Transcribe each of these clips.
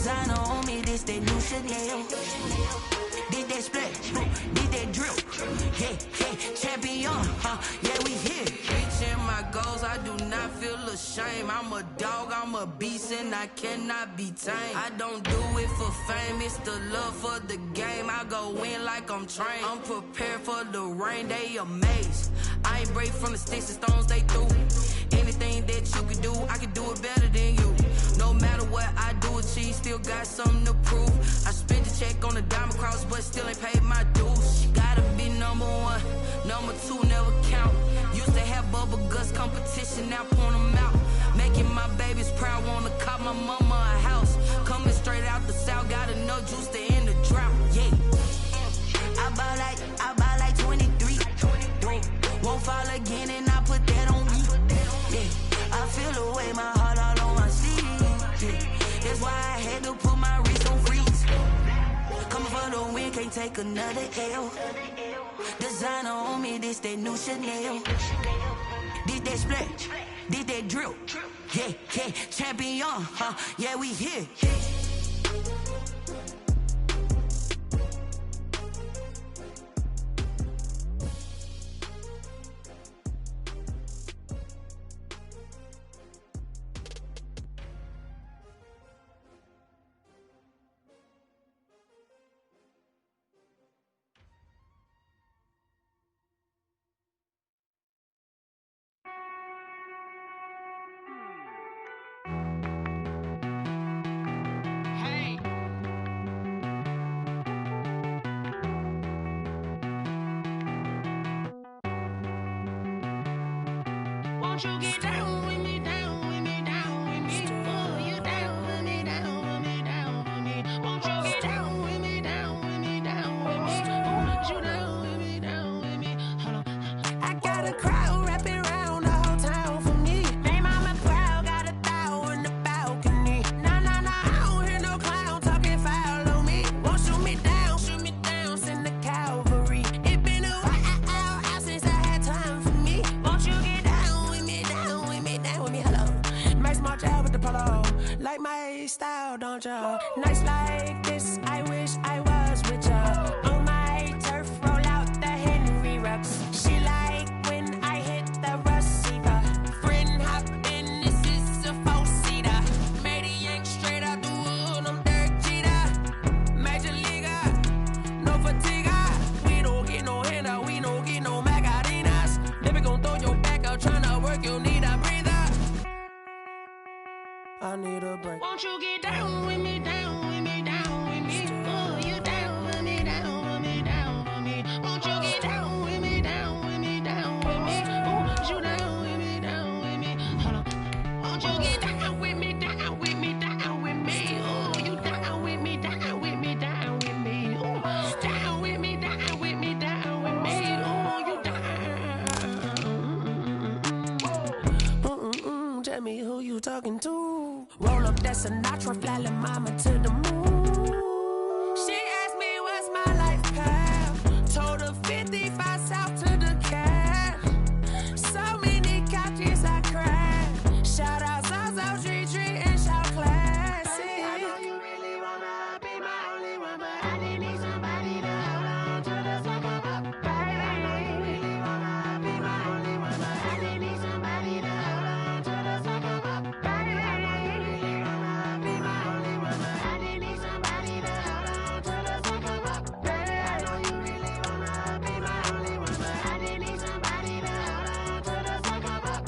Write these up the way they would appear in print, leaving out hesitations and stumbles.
Designer on me, this that new Chanel. Did that splash, did that drip. Yeah, champion, yeah, we here. Reaching my goals, I do not feel ashamed. I'm a dog, I'm a beast, and I cannot be tamed. I don't do it for fame, it's the love for the game. I go in like I'm trained. I'm prepared for the rain, they amazed. I ain't break from the sticks and stones they threw. Anything that you can do, I can do it better than you. No matter what I do achieve, still got something to prove. I spent the check on the diamond cross, but still ain't paid my dues. She gotta be number one, number two never count. Used to have bubble guts competition, now point them out. Making my babies proud, wanna cop my mama a house. Coming straight out the south, got enough juice to end the drought. Yeah, I buy like 23. Won't fall again, and I put that on me. Yeah, I feel the way, my heart all on my sleeve. Yeah, that's why I had to put my wrist on freeze. Coming for the win, can't take another L. Designer on me, this that new Chanel. Did that splash, did that drip. Yeah, champion, yeah, we here. Won't you get down with me, down with me, down with me? Oh, you down with me, down with me, down with me. Won't you get down with me, down with me, down with me? Oh, you down with me, down with me? Hold on. I got a crowd wrapping around the whole town for me. They mama proud, got a thou in the balcony. Nah, I don't hear no clown talking foul on me. Won't shoot me down, send the cavalry. It been a while since I had time for me. Won't you get down with me, down with me, down with me? Hello. Nice march out with the polo. Like my style, don't ya? Nice like this, I wish I was with ya. On my turf, roll out the Henry Rux. She like when I hit the receiver. Friend hop in, this is a four-seater. Made a yank straight out the wood, I'm Derek Jeter. Major leaguer, no fatigue. We don't get no handout, we don't get no Macarinas. Never gon' throw your back out, tryna work, you need a breather. I need a break. Won't you get down with me, down with me, down with me? Oh, you down with me, down with me, down with me? Won't you get down with me, down with me, down with me? Oh, you down with me, down with me? Hold on. Won't you get down with me, down with me, down with me? Oh, you down with me, down with me, down with me? Oh, down with me, down with me, down with me? Oh, you down. Tell me who you talking to. Roll up that Sinatra, flying mama to the moon. She asked me what's my life path. Told her 55 south to the cat. So many couches I cried. Shout out Zazo, Tree, and shout classic. I know you really wanna be my only one, but I didn't need somebody to hold on to the second up. Baby, I know you really wanna be my only one, but I didn't need somebody to hold on to the second up. Baby, I know you really wanna be my only one, but I didn't need somebody to hold on to the second up. Baby, I know you really wanna be my only one, but I didn't need somebody to hold on to the second up.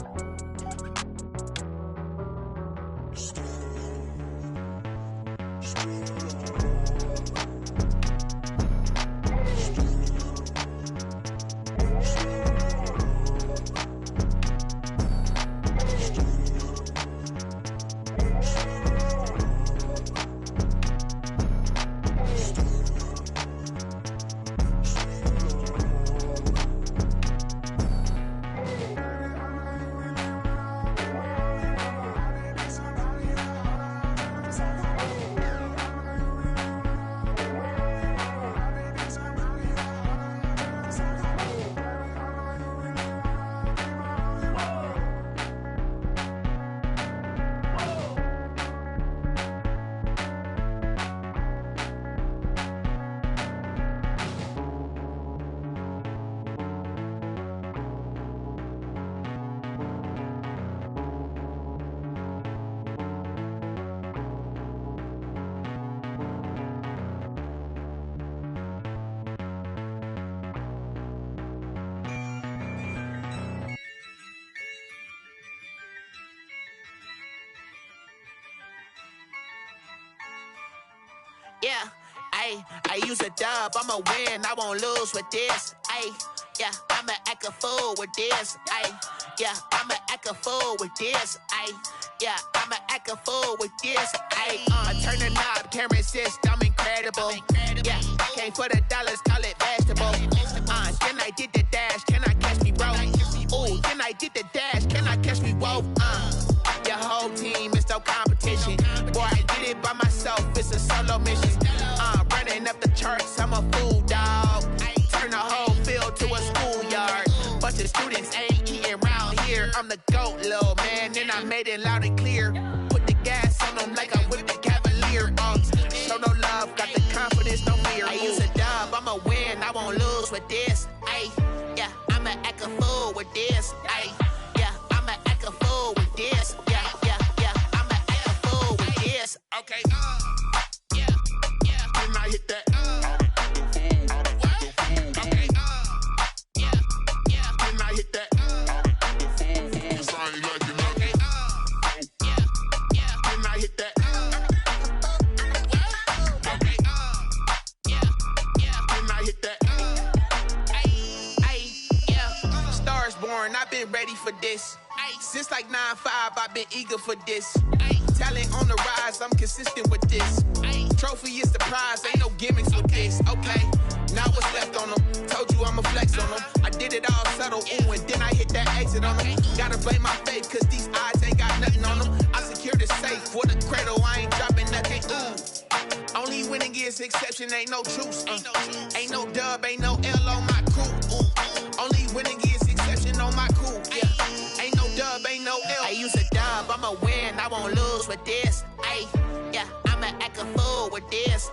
Yeah, I use a dub, I'ma win, I won't lose with this. Yeah, I'ma act a fool with this. Yeah, I'ma act a fool with this. Yeah, I'ma act a fool with this. I turn the knob, camera assist, I'm incredible. Yeah, came for the dollars, call it vegetable. Then I did the dash, can I catch me, bro? Ooh, then I did the dash, can I catch me, whoa? Your whole team is no competition. Boy, I did it by myself, it's a solo mission. Running up the charts, I'm a fool, dog. Turn the whole field to a schoolyard. Bunch of students ain't eating round here. I'm the GOAT, little man, and I made it loud and clear. Put the gas on them like I'm with the Cavalier. Show no love, got the confidence, no fear. I use a dub, I'ma win, I won't lose with this. Yeah, I'ma act a fool with this. Yeah, I'ma act a fool with this. Yeah, I'ma act a fool with this. Okay, yeah, when I hit that. I've been ready for this. Since like 9-5, I've been eager for this. Talent on the rise, I'm consistent with this. Trophy is the prize, ain't no gimmicks with this. Okay, now what's left on them? Told you I'ma flex on them. I did it all subtle, ooh, and then I hit that exit on them. Gotta blame my faith, cause these eyes ain't got nothing on them. I secured the safe for the cradle, I ain't dropping nothing, ooh. Only winning is exception, ain't no truce. Ain't no dub, ain't no L on my crew. Only winning is exception on my crew. Yeah, ain't no dub, ain't no L. I use a dub, I'ma win, I won't lose with this. Yeah, I'ma act a fool with this.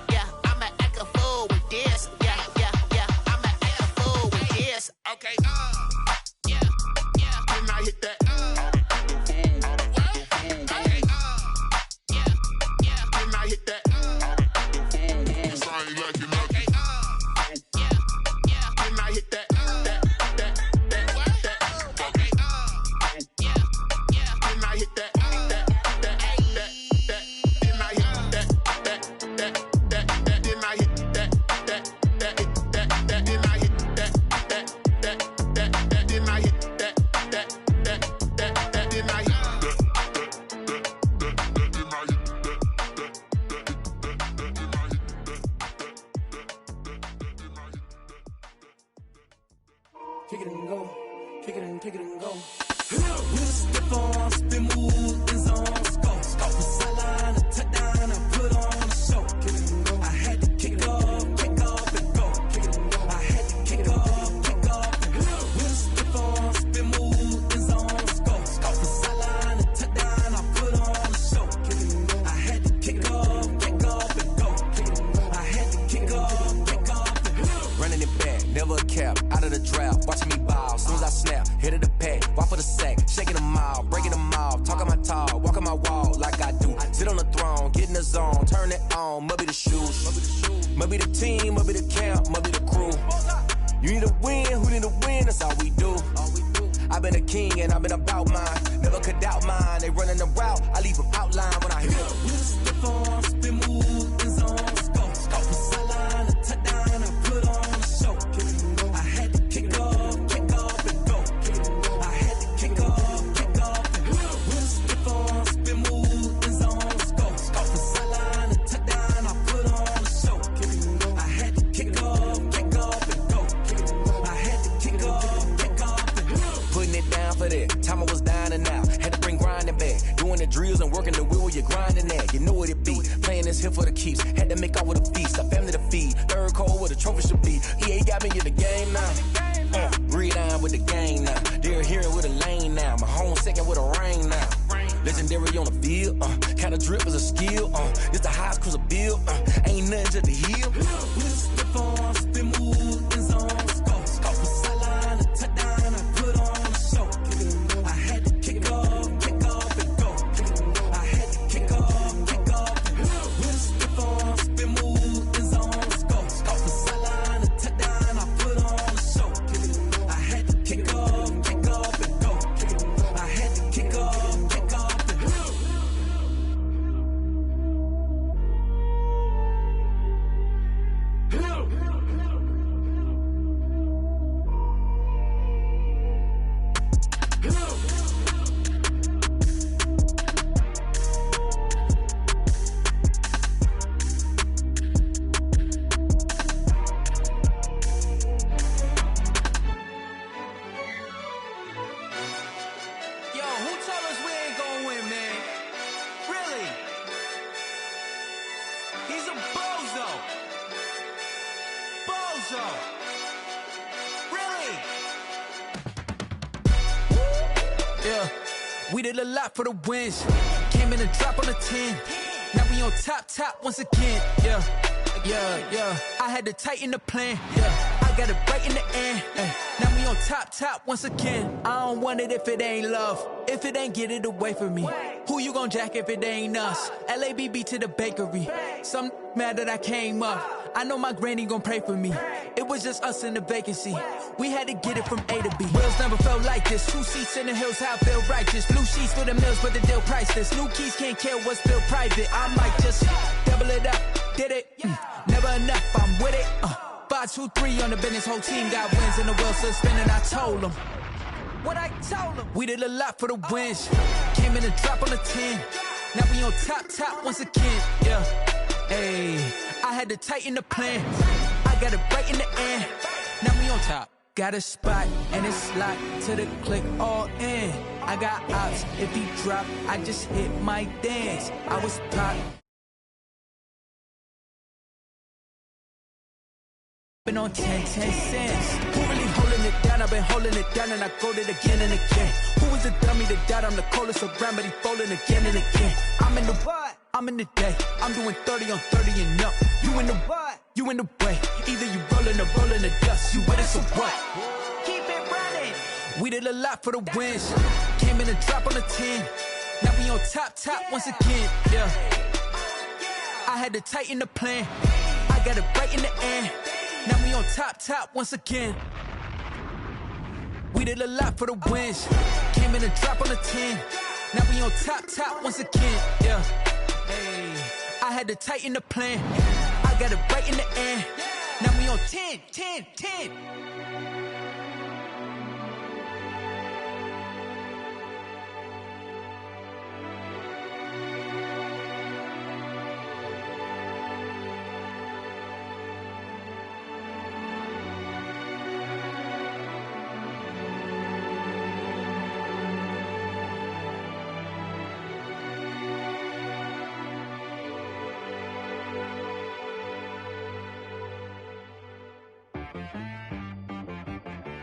Yeah, I'ma act a fool with this. Yeah, I'ma act a fool with this. Okay, yeah, when I hit that. Okay, yeah, when I hit that. Kick it and go, kick it and go. With a stiff on, spin move, in zone, go. From sideline to touchdown, I put on a show. Kick it and go. I had to kick off and go. Kick it and go. I had to kick off and go. With a stiff on, spin move, in zone, go. From sideline to touchdown, I put on a show. Kick it and go. I had to kick off and go. Kick it and go. I had to kick off and go. Running it back, never a cap, out of the draft, watching me ball. Soon as I snap, hit of the pack, walk for the sack, shaking them all, breaking them off, talking my talk, walking my wall like I do. Sit on the throne, get in the zone, turn it on, must be the shoes, must be the team, must be the camp, must be the crew. You need a win, who need a win, that's all we do. I've been a king and I've been about mine, never could doubt mine. They running the route, I leave them outline when I hit them. With a stiff on, spin move, in zone, go. From sideline to touchdown, I put on a show. Kick it and go. I had to kick off and go. Kick it and go. I had to kick off and go. With a stiff on, spin move, in zone, go. From sideline to touchdown, I put on a show. Kick it and go. I had to kick off and go. Kick it and go. I had to kick off and go. Putting it down for that, time I was down and out, had to bring grinding back, doing the drills and working the wheel where you're grinding at, you know what it be, playing this here for the keeps, had to make off with a feast, a family to feed, third cold where the trophy should be, EA got me in the game now, breathe on with the game now, they're here with a lane now, my home second with a rain now, legendary on the field, kind of drip is a skill, it's the highest cruiser bill, ain't nothing to the heel. With a stiff on, spin move, in zone, go. From sideline to touchdown, I put on a show. Kick it and go. I had to kick off and go. Kick it and go. I had to kick off and go. With a stiff on, spin move, in zone, go. From sideline to touchdown, I put on a show. Kick it and go. I had to kick off and go. Kick it and go. I had to kick off and go. He's a bozo. Bozo. Really? Yeah, we did a lot for the wins. Came in and drop on the 10. Now we on top once again. Yeah. I had to tighten the plan. Yeah, I got it right in the end. Now we on top once again. I don't want it if it ain't love. If it ain't, get it away from me. Who you gon' jack if it ain't us? LABB to the bakery. Some mad that I came up. I know my granny gon' pray for me. It was just us in the vacancy. We had to get it from A to B. Wheels never felt like this. 2 seats in the hills, how I feel righteous. Blue sheets for the mills, but the deal priceless. New keys can't care what's still private. I might just double it up. Did it? Never enough, I'm with it. 5, 2, 3 on the business. Whole team got wins and the wheels still spinning. I told them what I told them. We did a lot for the wins. Came in and drop on the 10. Now we on top once again. Yeah. Hey, I had to tighten the plan. I got it right in the end. Now we on top. Got a spot and it's locked to the click all in. I got ops. If he drop, I just hit my dance. I was top. Been on 10 cents. Who really holding it down? I've been holding it down and I go it again and again. Who was the dummy that died? I'm the coldest around, but he folding again and again. I'm in the what? I'm in the day. I'm doing 30 on 30 and up. You in the what? You in the way. Either you rolling or rolling the dust. You with us or what? Keep it running. We did a lot for the wins. Came in and drop on the 10. Now we on top once again. Yeah. I had to tighten the plan. I got it right in the end. Now we on top once again. We did a lot for the wins. Came in and drop on the 10. Now we on top once again. Yeah. Hey, I had to tighten the plan. I got it right in the end. Now we on 10.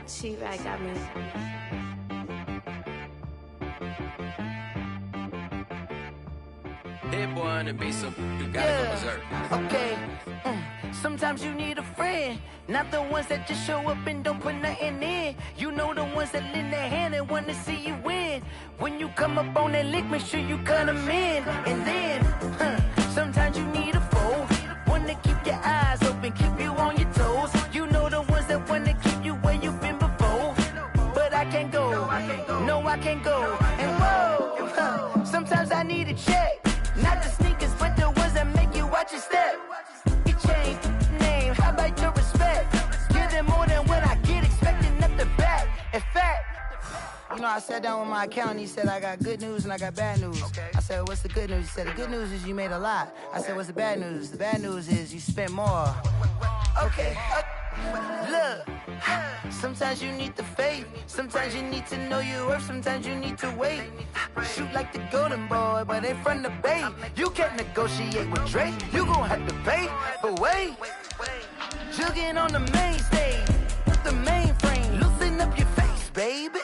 She-Rag got me. Hit boy on the beat, so you gotta go berserk. Okay. Sometimes you need a friend, not the ones that just show up and don't put nothing in. You know the ones that lend their hand and want to see you win. When you come up on that lick, make sure you cut them in. And then, sometimes you need a foe, one to keep your eyes open, keep you on your toes. You know the ones that want to keep you where you've been before. But I can't go, no I can't go. And whoa, sometimes I need a check. Not the sneakers, but the ones that make you watch your step. You change name, how about your respect? Give them more than what I get, expecting nothing back. In fact, you know, I sat down with my accountant, he said, I got good news and I got bad news. I said, what's the good news? He said, the good news is you made a lot. I said, what's the bad news? The bad news is you spent more. Okay. Look, sometimes you need the faith, sometimes you need to know your worth, sometimes you need to wait. Shoot like the golden boy, but in front of the bay. You can't negotiate with Drake, you gon' have to pay. But wait, jugging on the main stage, with the mainframe, loosen up your face, baby.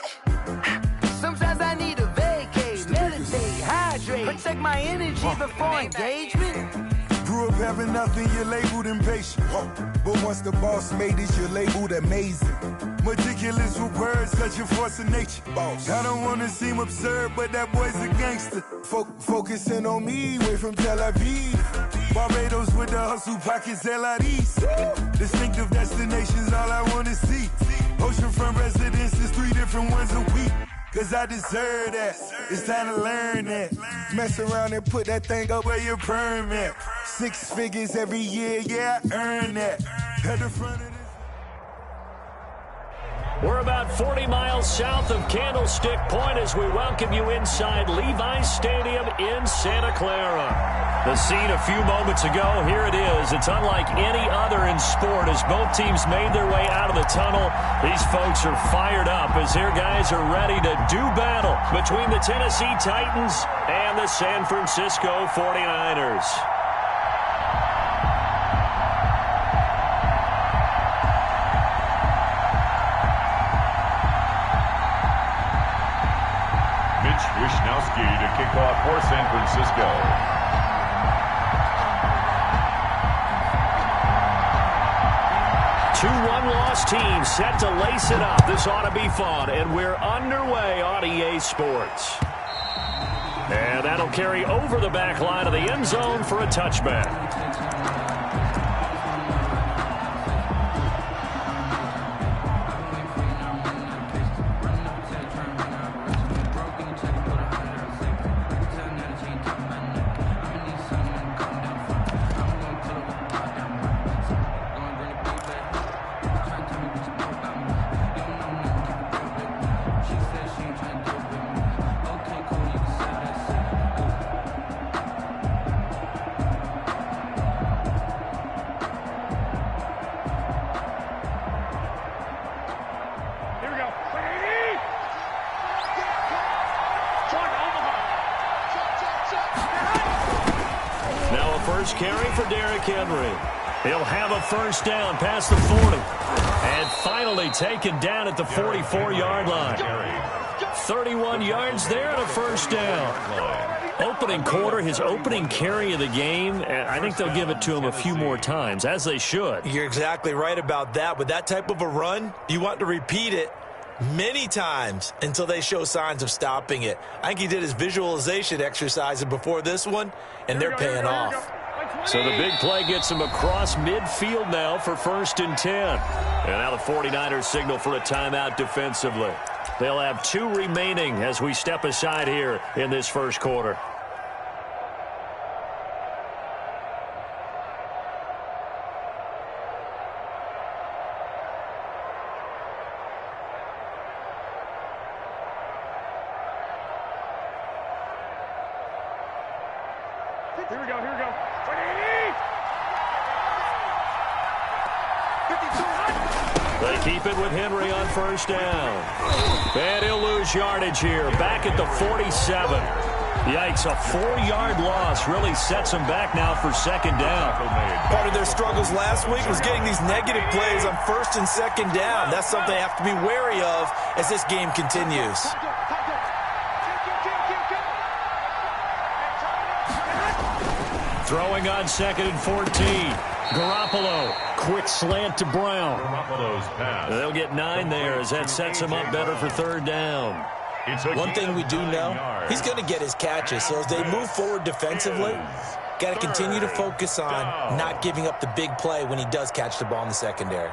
Sometimes I need a vacate, meditate, hydrate, protect my energy before engagement. Grew up having nothing, you're labeled impatient. But once the boss made it, you're labeled amazing. Meticulous with words, such a force of nature. I don't wanna seem absurd, but that boy's a gangster. Focusing on me, way from Tel Aviv. Barbados with the hustle pockets, LIDs. Distinctive destinations, all I wanna see. Oceanfront residences, 3 different ones a week. Cause I deserve that, it's time to learn that. Mess around and put that thing up where your perm at. 6 figures every year, yeah, I earn that. At the front of this. We're about 40 miles south of Candlestick Point as we welcome you inside Levi's Stadium in Santa Clara. The scene a few moments ago, here it is. It's unlike any other in sport as both teams made their way out of the tunnel. These folks are fired up as their guys are ready to do battle between the Tennessee Titans and the San Francisco 49ers. Two one-loss teams set to lace it up. This ought to be fun, and we're underway on EA Sports. And that'll carry over the back line of the end zone for a touchback. Carry for Derrick Henry. He'll have a first down past the 40. And finally taken down at the 44-yard line. 31 yards there and a first down. Opening quarter, his opening carry of the game, I think they'll give it to him a few more times, as they should. You're exactly right about that. With that type of a run, you want to repeat it many times until they show signs of stopping it. I think he did his visualization exercise before this one, and they're paying off. So the big play gets him across midfield now for 1st and 10. And now the 49ers signal for a timeout defensively. They'll have 2 remaining as we step aside here in this first quarter. Here we go. They keep it with Henry on first down. And he'll lose yardage here. Back at the 47. Yikes, a 4-yard loss really sets them back now for 2nd down. Part of their struggles last week was getting these negative plays on 1st and 2nd down. That's something they have to be wary of as this game continues. Throwing on 2nd and 14. Garoppolo, quick slant to Brown. They'll get 9 there as that sets him up better for 3rd down. One thing we do know, he's going to get his catches. So as they move forward defensively, got to continue to focus on not giving up the big play when he does catch the ball in the secondary.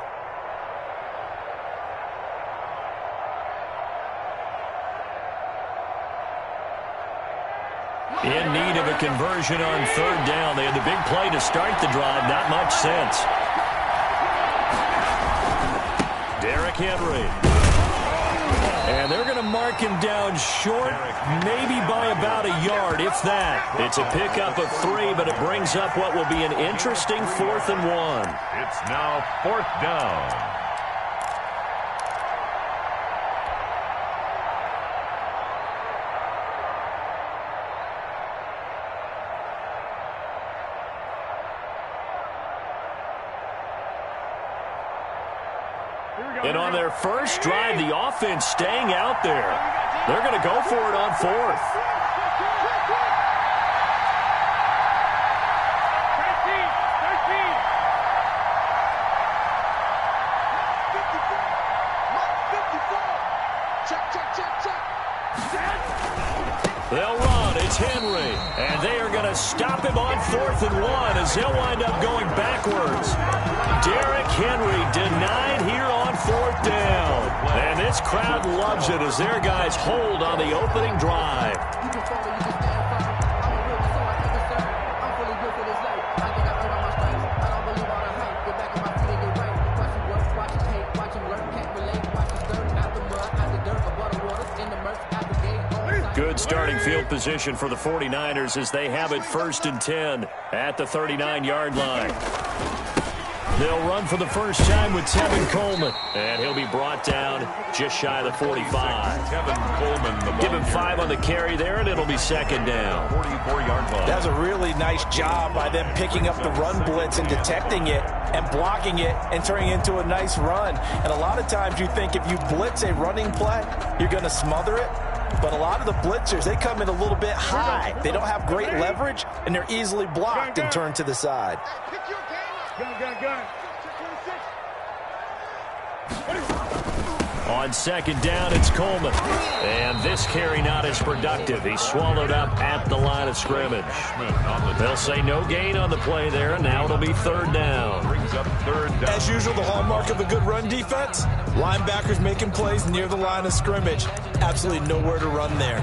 In need of a conversion on 3rd down. They had the big play to start the drive. Not much sense. Derrick Henry. And they're going to mark him down short, maybe by about a yard, if that. It's a pickup of 3, but it brings up what will be an interesting 4th and 1. It's now 4th down. And on their first drive, the offense staying out there. They're going to go for it on 4th. They'll run. It's Henry. And they are going to stop him on 4th and 1 as he'll wind up going backwards. Derrick Henry denied here on 4th down. And this crowd loves it as their guys hold on the opening drive. Good starting field position for the 49ers as they have it 1st and 10 at the 39-yard line. They'll run for the first time with Tevin Coleman. And he'll be brought down just shy of the 45. Tevin Coleman. Give him 5 on the carry there, and it'll be 2nd down. 44-yard ball. That was a really nice job by them picking up the run blitz and detecting it and blocking it and turning it into a nice run. And a lot of times you think if you blitz a running play, you're going to smother it. But a lot of the blitzers, they come in a little bit high. They don't have great leverage, and they're easily blocked and turned to the side. Gun. On second down, it's Coleman. And this carry not as productive. He's swallowed up at the line of scrimmage. They'll say no gain on the play there, and now it'll be third down. Brings up third down. As usual, the hallmark of a good run defense, linebackers making plays near the line of scrimmage. Absolutely nowhere to run there.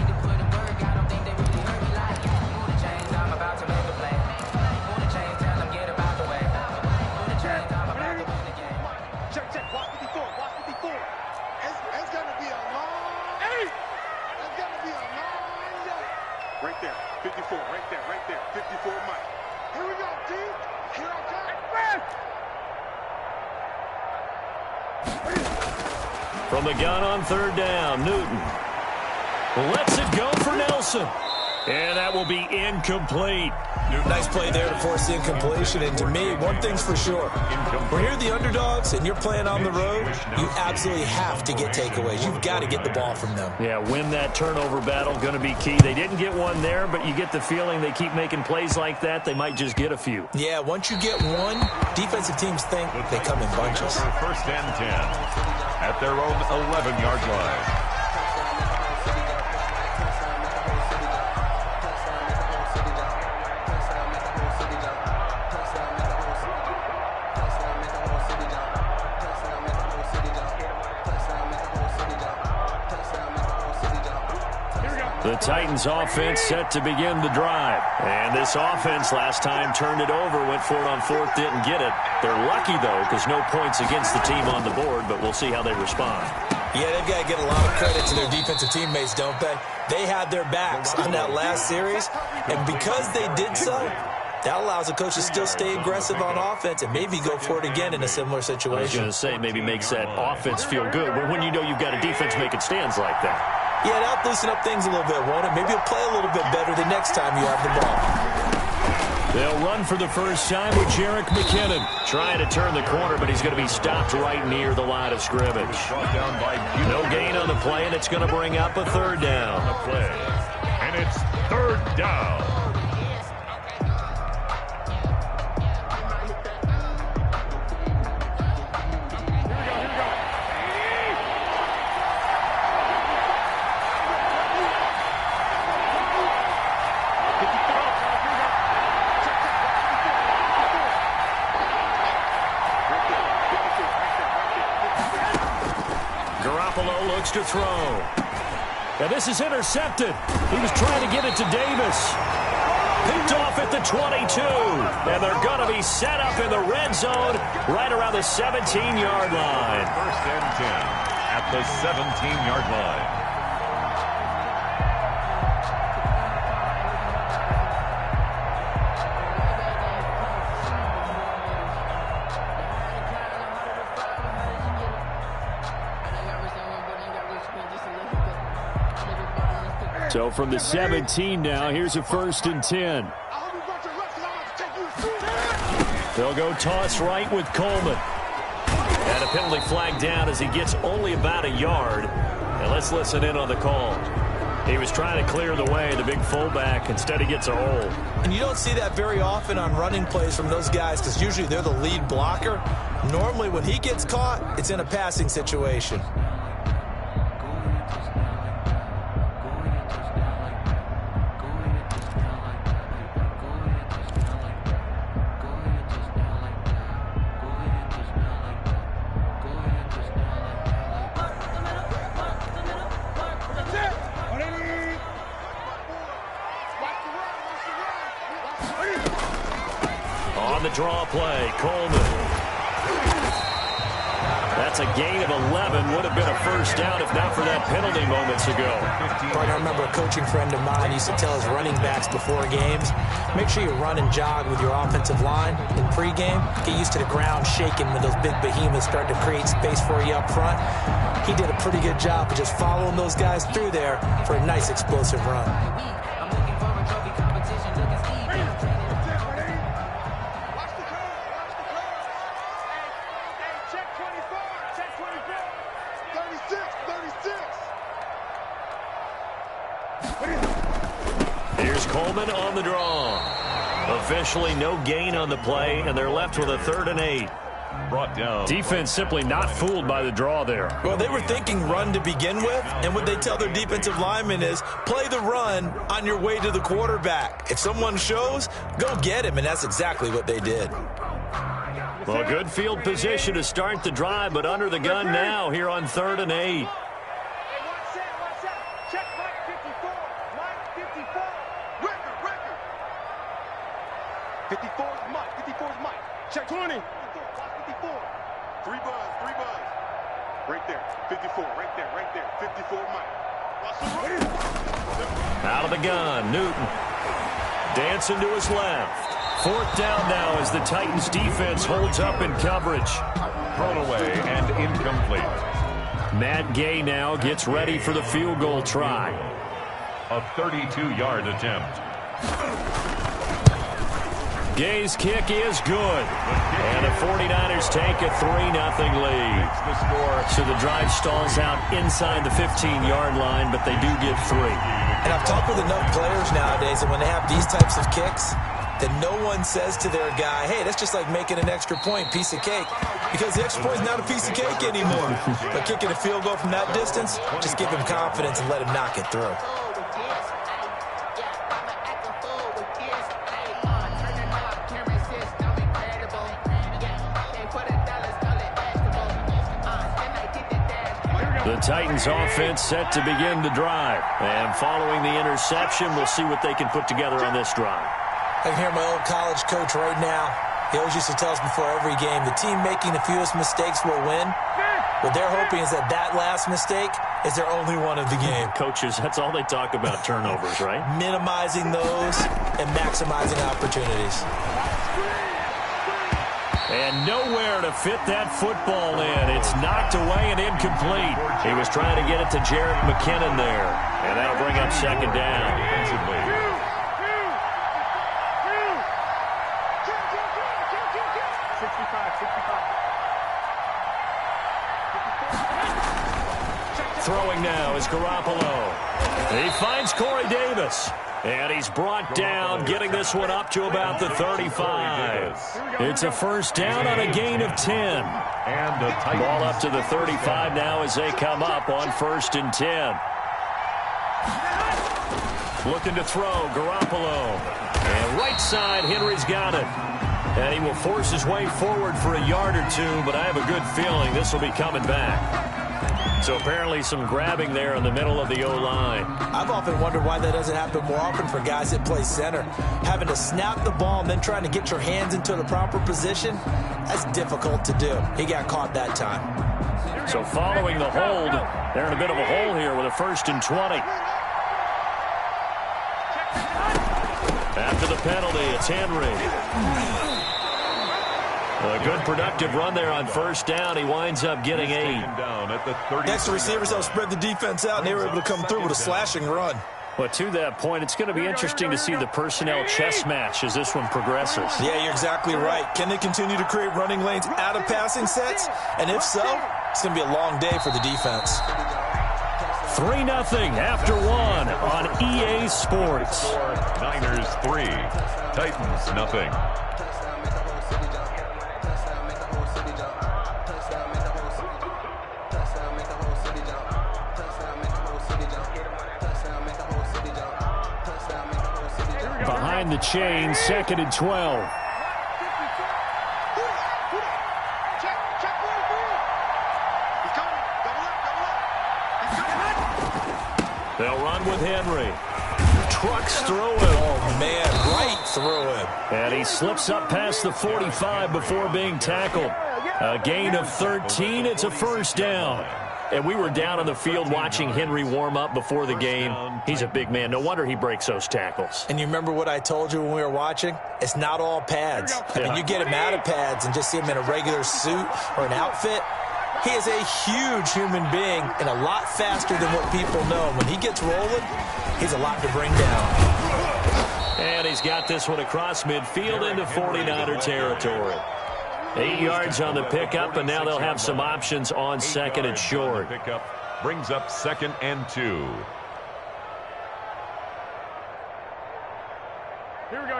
Right there, 54, right there, 54 Mike. Here we go, T. Here I come. From the gun on third down, Newton lets it go for Nelson. And that will be incomplete. Nice play there to force the incompletion. And to me, one thing's for sure. When you're the underdogs and you're playing on the road, you absolutely have to get takeaways. You've got to get the ball from them. Yeah, win that turnover battle, going to be key. They didn't get one there, but you get the feeling they keep making plays like that, they might just get a few. Yeah, once you get one, defensive teams think they come in bunches. First and 10 at their own 11-yard line. The Titans offense set to begin the drive. And this offense last time turned it over, went for it on fourth, didn't get it. They're lucky, though, because no points against the team on the board, but we'll see how they respond. Yeah, they've got to get a lot of credit to their defensive teammates, don't they? They had their backs on that last series, and because they did so, that allows the coach to still stay aggressive on offense and maybe go for it again in a similar situation. I was going to say, maybe makes that offense feel good, but when you know you've got a defense making stands like that. Yeah, that'll loosen up things a little bit, won't it? Maybe you'll play a little bit better the next time you have the ball. They'll run for the first time with Jerick McKinnon. Trying to turn the corner, but he's going to be stopped right near the line of scrimmage. No gain on the play, and it's going to bring up a third down. And it's third down. To throw. Now this is intercepted. He was trying to get it to Davis. Picked off at the 22. And they're going to be set up in the red zone right around the 17-yard line. First and 10 at the 17-yard line. So from the 17 now, here's a first and 10. They'll go toss right with Coleman. And a penalty flag down as he gets only about a yard. And let's listen in on the call. He was trying to clear the way, the big fullback. Instead, he gets a hold. And you don't see that very often on running plays from those guys because usually they're the lead blocker. Normally, when he gets caught, it's in a passing situation. On the draw play, Coleman. That's a gain of 11. Would have been a first down if not for that penalty moments ago. I remember a coaching friend of mine used to tell his running backs before games, make sure you run and jog with your offensive line in pregame. Get used to the ground shaking when those big behemoths start to create space for you up front. He did a pretty good job of just following those guys through there for a nice explosive run. Here's Coleman on the draw. Officially no gain on the play, and they're left with a 3rd and 8. brought down. Defense simply not fooled by the draw there. Well, they were thinking run to begin with, and what they tell their defensive linemen is play the run on your way to the quarterback. If someone shows, go get him, and that's exactly what they did. Well, good field position to start the drive, but under the gun now here on 3rd and 8. Check Mike 54. Mike 54. Record. 54 is Mike. 54 is Mike. Check 20. 54. 3 buzz. Right there. 54. Right there. 54 Mike. Out of the gun, Newton. Dancing to his left. 4th down now as the Titans defense holds up in coverage. Thrown away and incomplete. Matt Gay now gets ready for the field goal try. A 32-yard attempt. Gay's kick is good. And the 49ers take a 3-0 lead. The score. So the drive stalls out inside the 15-yard line, but they do get 3. And I've talked with enough players nowadays that when they have these types of kicks, that no one says to their guy, hey, that's just like making an extra point, piece of cake. Because the extra point is not a piece of cake anymore. But kicking a field goal from that distance, just give him confidence and let him knock it through. The Titans offense set to begin the drive. And following the interception, we'll see what they can put together on this drive. I can hear my old college coach right now. He always used to tell us before every game, the team making the fewest mistakes will win. What they're hoping is that last mistake is their only one of the game. Coaches, that's all they talk about, turnovers, right? Minimizing those and maximizing opportunities. And nowhere to fit that football in. It's knocked away and incomplete. He was trying to get it to Jarrett McKinnon there. And that'll bring up 2nd down. Throwing now is Garoppolo. He finds Corey Davis. And he's brought down, getting this one up to about the 35. It's a 1st down on a gain of 10. And the ball up to the 35 now as they come up on 1st and 10. Looking to throw, Garoppolo. And right side, Henry's got it. And he will force his way forward for a yard or two, but I have a good feeling this will be coming back. So apparently some grabbing there in the middle of the O-line. I've often wondered why that doesn't happen more often for guys that play center. Having to snap the ball and then trying to get your hands into the proper position, that's difficult to do. He got caught that time. So following the hold, they're in a bit of a hole here with a 1st and 20. After the penalty, it's Henry. A good productive run there on 1st down. He winds up getting 8. Next, the receivers helped spread the defense out, and they were able to come through with a slashing run. Well, to that point, it's going to be interesting to see the personnel chess match as this one progresses. Yeah, you're exactly right. Can they continue to create running lanes out of passing sets? And if so, it's going to be a long day for the defense. 3-0 after 1 on EA Sports. Niners 3, Titans nothing. Behind the chain, 2nd and 12. They'll run with Henry. Trucks through him. Oh, man, right through him. And he slips up past the 45 before being tackled. A gain of 13. It's a 1st down. And we were down on the field watching Henry warm up before the game. He's a big man. No wonder he breaks those tackles. And you remember what I told you when we were watching? It's not all pads. I mean, you get him out of pads and just see him in a regular suit or an outfit. He is a huge human being and a lot faster than what people know. When he gets rolling, he's a lot to bring down. And he's got this one across midfield into 49er territory. 8 yards on the pickup, and now they'll have some options on 2nd and short. Pickup brings up 2nd and 2. Here we go.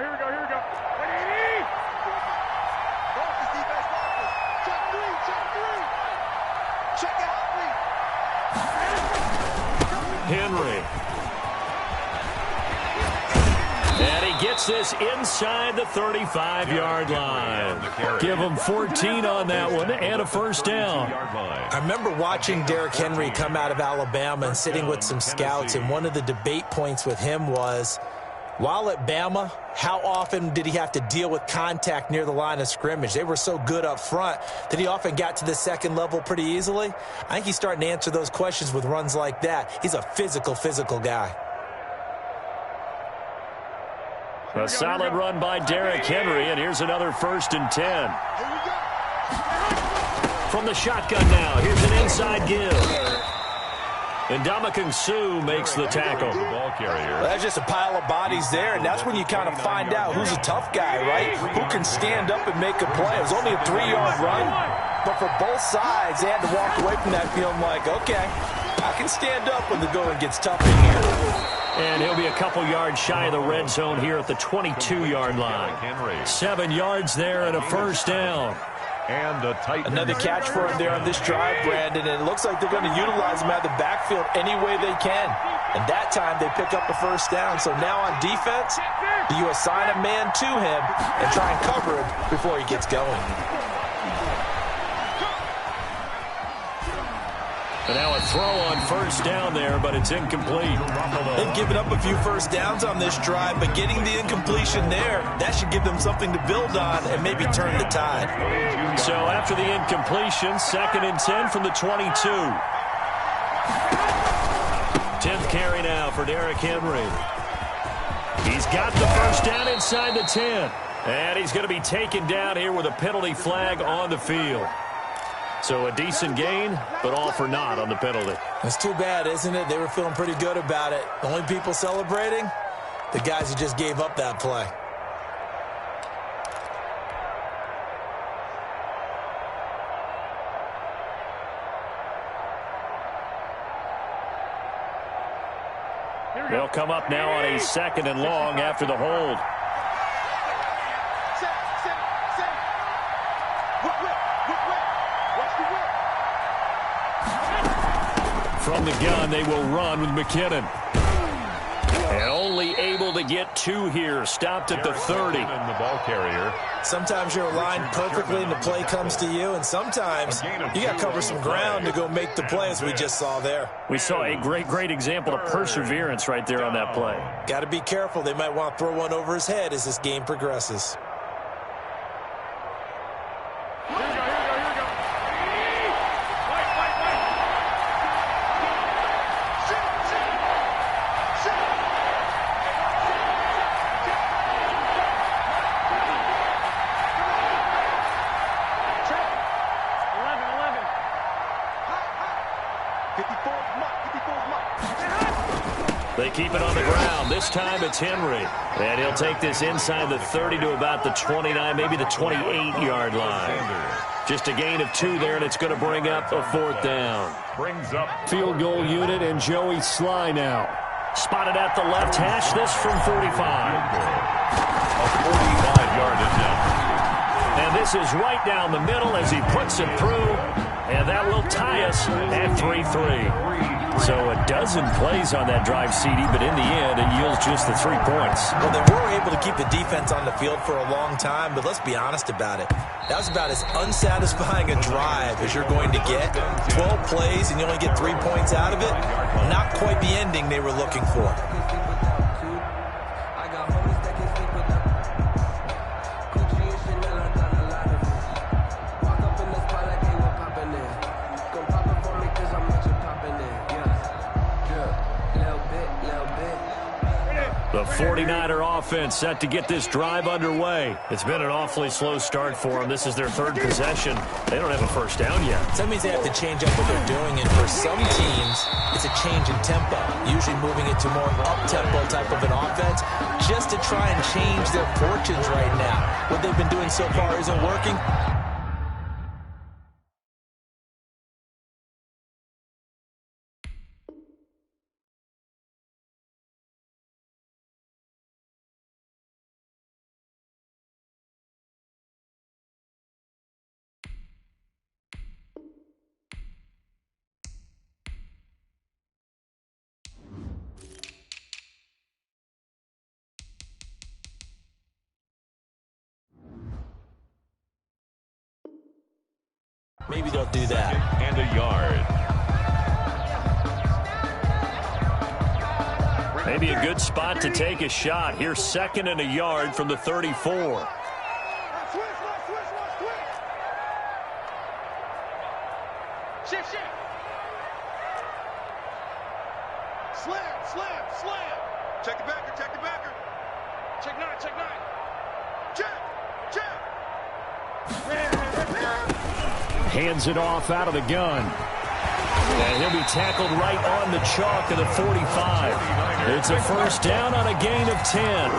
gets this inside the 35-yard line. Give him 14 on that one and a first down. I remember watching Derrick Henry come out of Alabama and sitting with some scouts, and one of the debate points with him was, while at Bama, how often did he have to deal with contact near the line of scrimmage? They were so good up front that he often got to the second level pretty easily. I think he's starting to answer those questions with runs like that. He's a physical guy. A solid run by Derrick Henry, and here's another 1st and 10. From the shotgun now, here's an inside give. And Ndamukong Suh makes the tackle. Ball carrier. Well, that's just a pile of bodies there, and that's when you kind of find out who's a tough guy, right? Who can stand up and make a play. It was only a 3-yard run, but for both sides, they had to walk away from that feeling like, okay, I can stand up when the going gets tough in here. And he'll be a couple yards shy of the red zone here at the 22-yard line. 7 yards there and a first down. And a tight another catch for him there on this drive, Brandon, and it looks like they're going to utilize him out of the backfield any way they can. And that time they pick up a first down. So now on defense, do you assign a man to him and try and cover him before he gets going? And now a throw on first down there, but it's incomplete. They've given up a few first downs on this drive, but getting the incompletion there, that should give them something to build on and maybe turn the tide. So after the incompletion, 2nd and 10 from the 22. 10th carry now for Derrick Henry. He's got the first down inside the 10. And he's going to be taken down here with a penalty flag on the field. So a decent gain, but all for naught on the penalty. It's too bad, isn't it? They were feeling pretty good about it. The only people celebrating, the guys who just gave up that play. They'll come up now on a 2nd and long after the hold. From the gun, they will run with McKinnon. And only able to get 2 here. Stopped at the 30. The ball carrier. Sometimes you're aligned perfectly and the play comes to you, and sometimes you got to cover some ground to go make the play, as we just saw there. We saw a great example of perseverance right there on that play. Got to be careful. They might want to throw one over his head as this game progresses. They keep it on the ground. This time it's Henry. And he'll take this inside the 30 to about the 29, maybe the 28-yard line. Just a gain of 2 there, and it's going to bring up a 4th down. Brings up field goal unit and Joey Sly now. Spotted at the left hash, this from 45. a 45-yard attempt. And this is right down the middle as he puts it through. And that will tie us at 3-3. So a dozen plays on that drive, CD, but in the end, it yields just the 3 points. Well, they were able to keep the defense on the field for a long time, but let's be honest about it. That was about as unsatisfying a drive as you're going to get. 12 plays and you only get 3 points out of it. Not quite the ending they were looking for. The 49er offense set to get this drive underway. It's been an awfully slow start for them. This is their 3rd possession. They don't have a first down yet. That means they have to change up what they're doing, and for some teams, it's a change in tempo, usually moving it to more up-tempo type of an offense, just to try and change their fortunes right now. What they've been doing so far isn't working. Maybe they'll do that. And a yard. Maybe a good spot to take a shot. Here's 2nd and a yard from the 34. Shift. Slam. Check the backer. Check 9. Check. Hands it off out of the gun. And he'll be tackled right on the chalk of the 45. It's a first down on a gain of 10.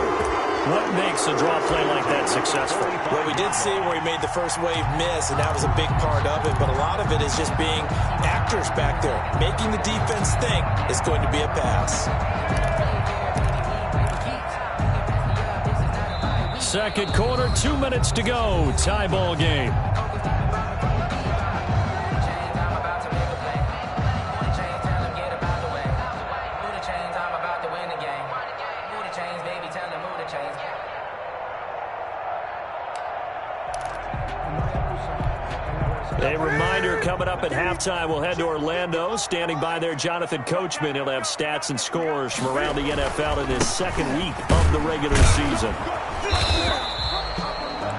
What makes a draw play like that successful? Well, we did see where he made the first wave miss, and that was a big part of it. But a lot of it is just being actors back there, making the defense think it's going to be a pass. Second quarter, 2 minutes to go. Tie ball game. A reminder coming up at halftime, we'll head to Orlando. Standing by there, Jonathan Coachman. He'll have stats and scores from around the NFL in his second week of the regular season.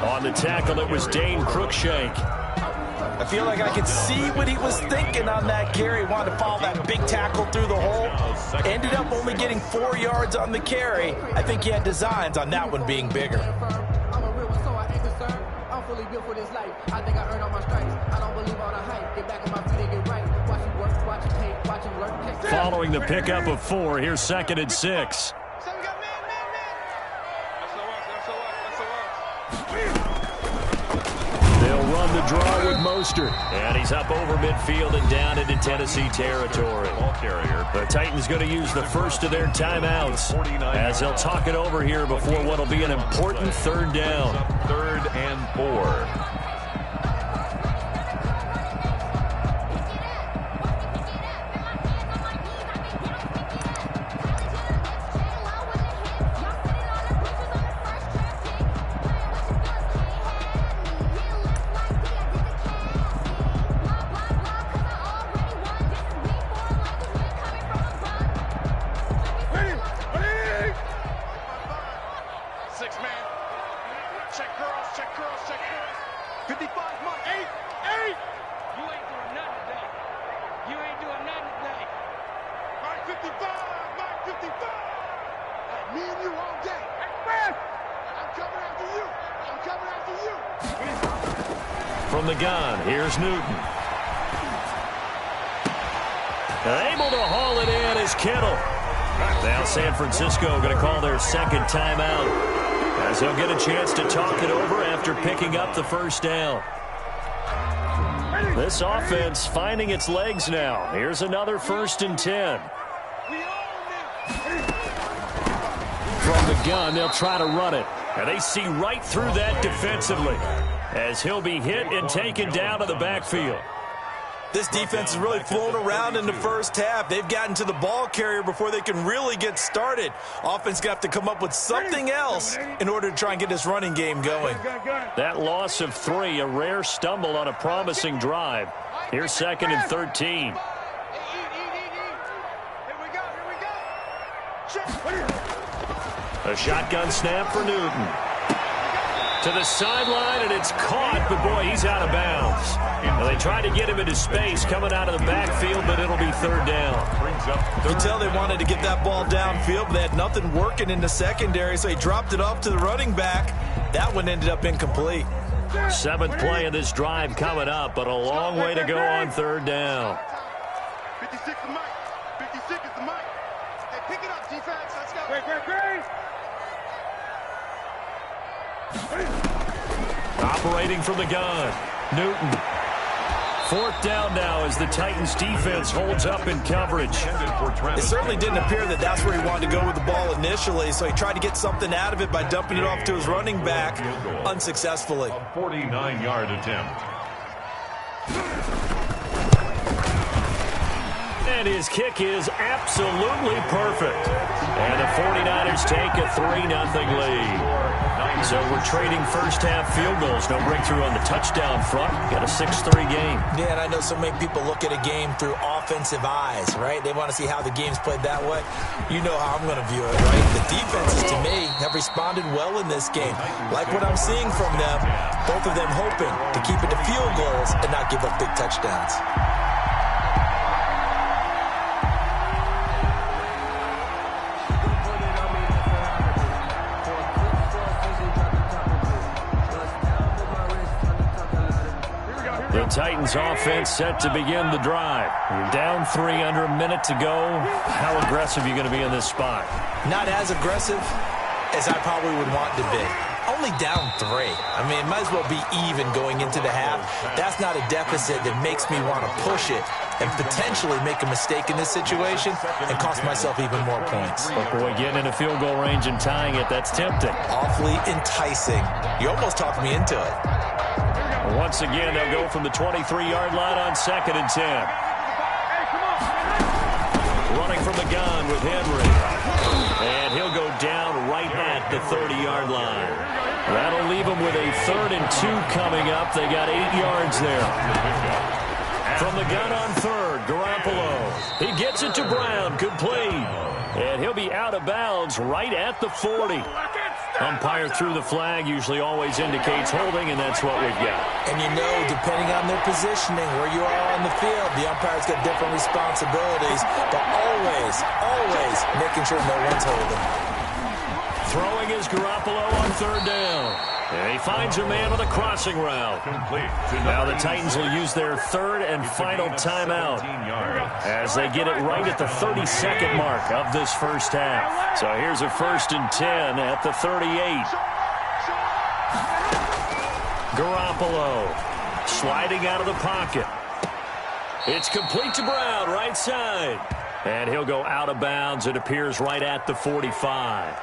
On the tackle, it was Dane Cruikshank. I feel like I could see what he was thinking on that carry. Wanted to follow that big tackle through the hole. Ended up only getting 4 yards on the carry. I think he had designs on that one being bigger. Built for this life. I think I earned all my stripes. I don't believe all the hype. Get back on my feet and get right. Watch him work, watch him hate, watch him work. Following the pickup of 4, here's 2nd and 6. They'll run the draw with Mostert. And he's up over midfield and down into Tennessee territory. The Titans going to use the first of their timeouts as they'll talk it over here before what will be an important 3rd down. 3rd and 4. From the gun, here's Newton. Able to haul it in is Kittle. Now San Francisco going to call their 2nd timeout as they'll get a chance to talk it over after picking up the first down. This offense finding its legs now. Here's another 1st and 10. From the gun, they'll try to run it. And they see right through that defensively as he'll be hit and taken down to the backfield. This defense is really flown around in the first half. They've gotten to the ball carrier before they can really get started. Offense got to come up with something else in order to try and get this running game going. That loss of 3, a rare stumble on a promising drive. Here's 2nd and 13. A shotgun snap for Newton. To the sideline, and it's caught, but boy, he's out of bounds. Well, they tried to get him into space coming out of the backfield, but it'll be 3rd down. You can tell they wanted to get that ball downfield, but they had nothing working in the secondary, so he dropped it off to the running back. That one ended up incomplete. 7th play of this drive coming up, but a long way to go on 3rd down. 56 is Mike. 56 is the Mike. Hey, pick it up, defense. Let's go. Great. Operating from the gun, Newton. 4th down now as the Titans defense holds up in coverage. It certainly didn't appear that that's where he wanted to go with the ball initially, so he tried to get something out of it by dumping it off to his running back unsuccessfully. A 49-yard attempt. And his kick is absolutely perfect. And the 49ers take a 3-0 lead. So we're trading first-half field goals. No breakthrough on the touchdown front. Got a 6-3 game. Yeah, and I know so many people look at a game through offensive eyes, right? They want to see how the game's played that way. You know how I'm going to view it, right? The defenses, to me, have responded well in this game. Like what I'm seeing from them, both of them hoping to keep it to field goals and not give up big touchdowns. The Titans offense set to begin the drive. You're down 3 under a minute to go. How aggressive are you going to be in this spot? Not as aggressive as I probably would want to be. Only down 3. I mean, it might as well be even going into the half. That's not a deficit that makes me want to push it and potentially make a mistake in this situation and cost myself even more points. But boy, getting in a field goal range and tying it, that's tempting. Awfully enticing. You almost talked me into it. Once again, they'll go from the 23-yard line on 2nd and 10. Running from the gun with Henry. And he'll go down right at the 30-yard line. That'll leave them with a 3rd and 2 coming up. They got 8 yards there. From the gun on 3rd, Garoppolo. He gets it to Brown, complete. And he'll be out of bounds right at the 40. Umpire threw the flag, usually always indicates holding, and that's what we've got. And you know, depending on their positioning, where you are on the field, the umpire's got different responsibilities, but always making sure no one's holding. Throwing is Garoppolo on 3rd down. And he finds a man with a crossing route. Now the Titans will use their 3rd and final timeout as they get it right at the 32nd mark of this first half. So here's a 1st and 10 at the 38. Garoppolo sliding out of the pocket. It's complete to Brown, right side. And he'll go out of bounds. It appears right at the 45.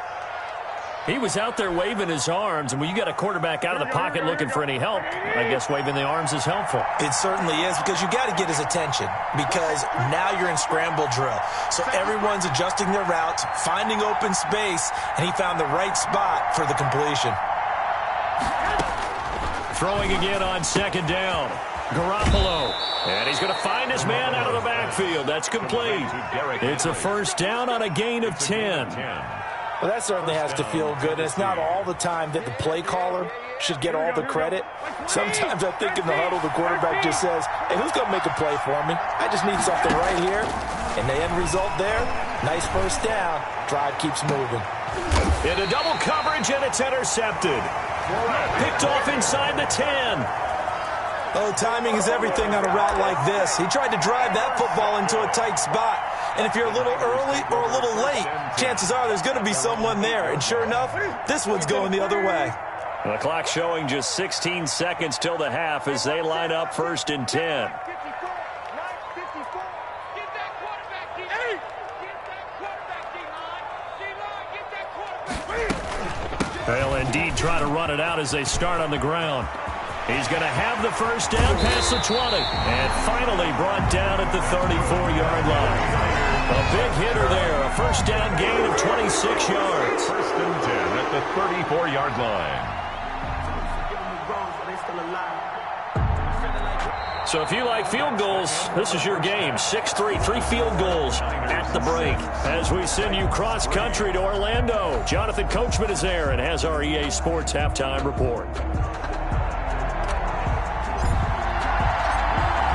He was out there waving his arms, and when you got a quarterback out of the pocket looking for any help, I guess waving the arms is helpful. It certainly is, because you got to get his attention, because now you're in scramble drill. So everyone's adjusting their routes, finding open space, and he found the right spot for the completion. Throwing again on 2nd down. Garoppolo. And he's going to find his man out of the backfield. That's complete. It's a 1st down on a gain of 10. Well, that certainly has to feel good, and it's not all the time that the play caller should get all the credit. Sometimes I think in the huddle, the quarterback just says, hey, who's going to make a play for me? I just need something right here. And the end result there, nice 1st down. Drive keeps moving. Into double coverage, and it's intercepted. Picked off inside the 10. Oh, timing is everything on a route like this. He tried to drive that football into a tight spot. And if you're a little early or a little late, chances are there's going to be someone there. And sure enough, this one's going the other way. The clock showing just 16 seconds till the half as they line up 1st and 10. They'll indeed try to run it out as they start on the ground. He's going to have the 1st down past the 20. And finally brought down at the 34-yard line. A big hitter there. A 1st down gain of 26 yards. 1st and 10 at the 34-yard line. So if you like field goals, this is your game. 6-3, 3 field goals at the break. As we send you cross-country to Orlando, Jonathan Coachman is there and has our EA Sports halftime report.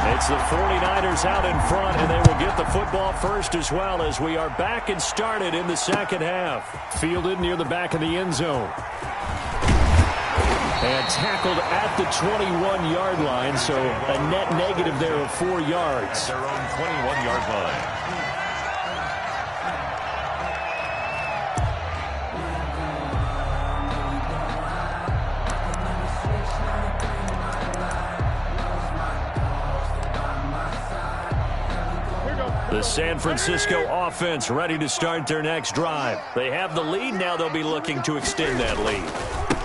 It's the 49ers out in front, and they will get the football first as well as we are back and started in the 2nd half. Fielded near the back of the end zone. And tackled at the 21-yard line, so a net negative there of 4 yards. Their own 21-yard line. The San Francisco offense ready to start their next drive. They have the lead. Now they'll be looking to extend that lead.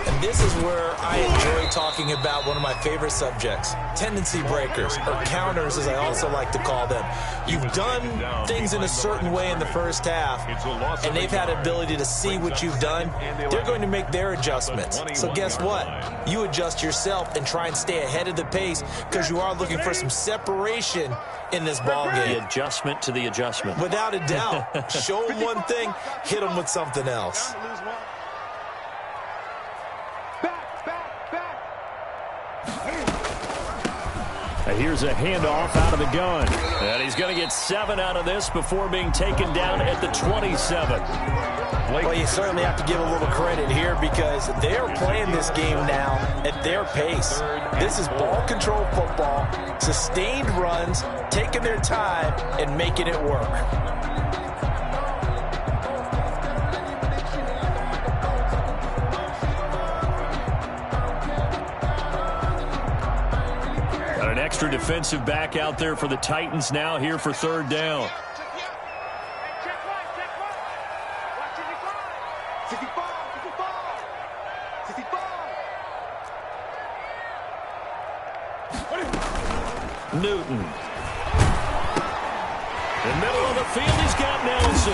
And this is where I enjoy talking about one of my favorite subjects, tendency breakers, or counters as I also like to call them. You've done things in a certain way in the first half, and they've had ability to see what you've done. They're going to make their adjustments. So guess what? You adjust yourself and try and stay ahead of the pace because you are looking for some separation in this ball game. The adjustment to the adjustment. Without a doubt. Show them one thing, hit them with something else. Here's a handoff out of the gun. And he's going to get 7 out of this before being taken down at the 27. Well, you certainly have to give a little credit here because they're playing this game now at their pace. This is ball control football, sustained runs, taking their time, and making it work. Got an extra defensive back out there for the Titans now here for third down. Newton. In the middle of the field, he's got Nelson.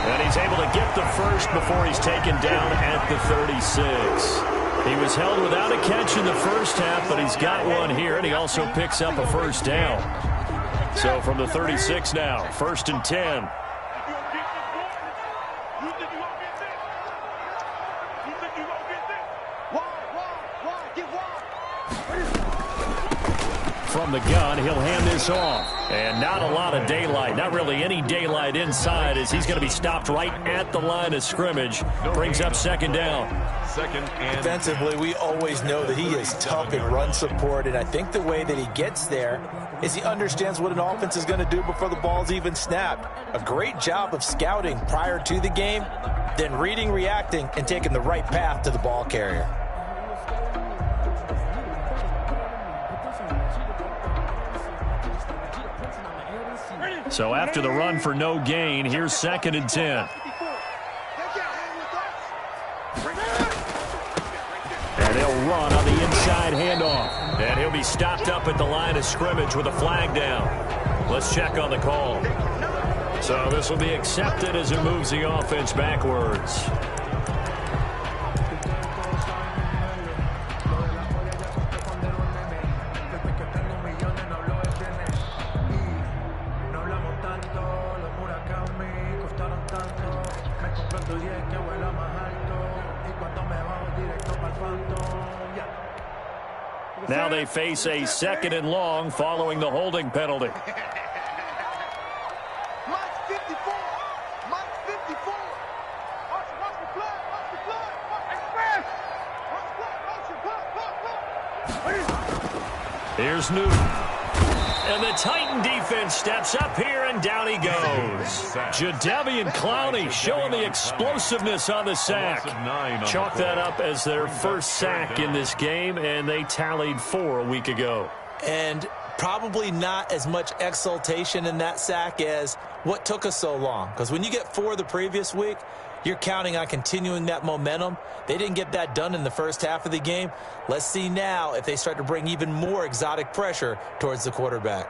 And he's able to get the first before he's taken down at the 36. He was held without a catch in the first half, but he's got one here, and he also picks up a first down. So from the 36 now, 1st and 10. From the gun, he'll hand this off. And not a lot of daylight, not really any daylight inside as he's going to be stopped right at the line of scrimmage. Brings up 2nd down. Defensively, we always know that he is tough in run support, and I think the way that he gets there is he understands what an offense is going to do before the ball's even snapped. A great job of scouting prior to the game, then reading, reacting, and taking the right path to the ball carrier. So after the run for no gain, here's 2nd and 10. And they'll run on the inside handoff. And he'll be stopped up at the line of scrimmage with a flag down. Let's check on the call. So this will be accepted as it moves the offense backwards. Now they face a 2nd and long following the holding penalty. Here's Newton. And the Titan defense steps up here, and down he goes. Jadeveon Clowney showing the explosiveness on the sack. Chalk that up as their first sack in this game, and they tallied 4 a week ago. And probably not as much exultation in that sack as what took us so long. Because when you get 4 the previous week, you're counting on continuing that momentum. They didn't get that done in the first half of the game. Let's see now if they start to bring even more exotic pressure towards the quarterback.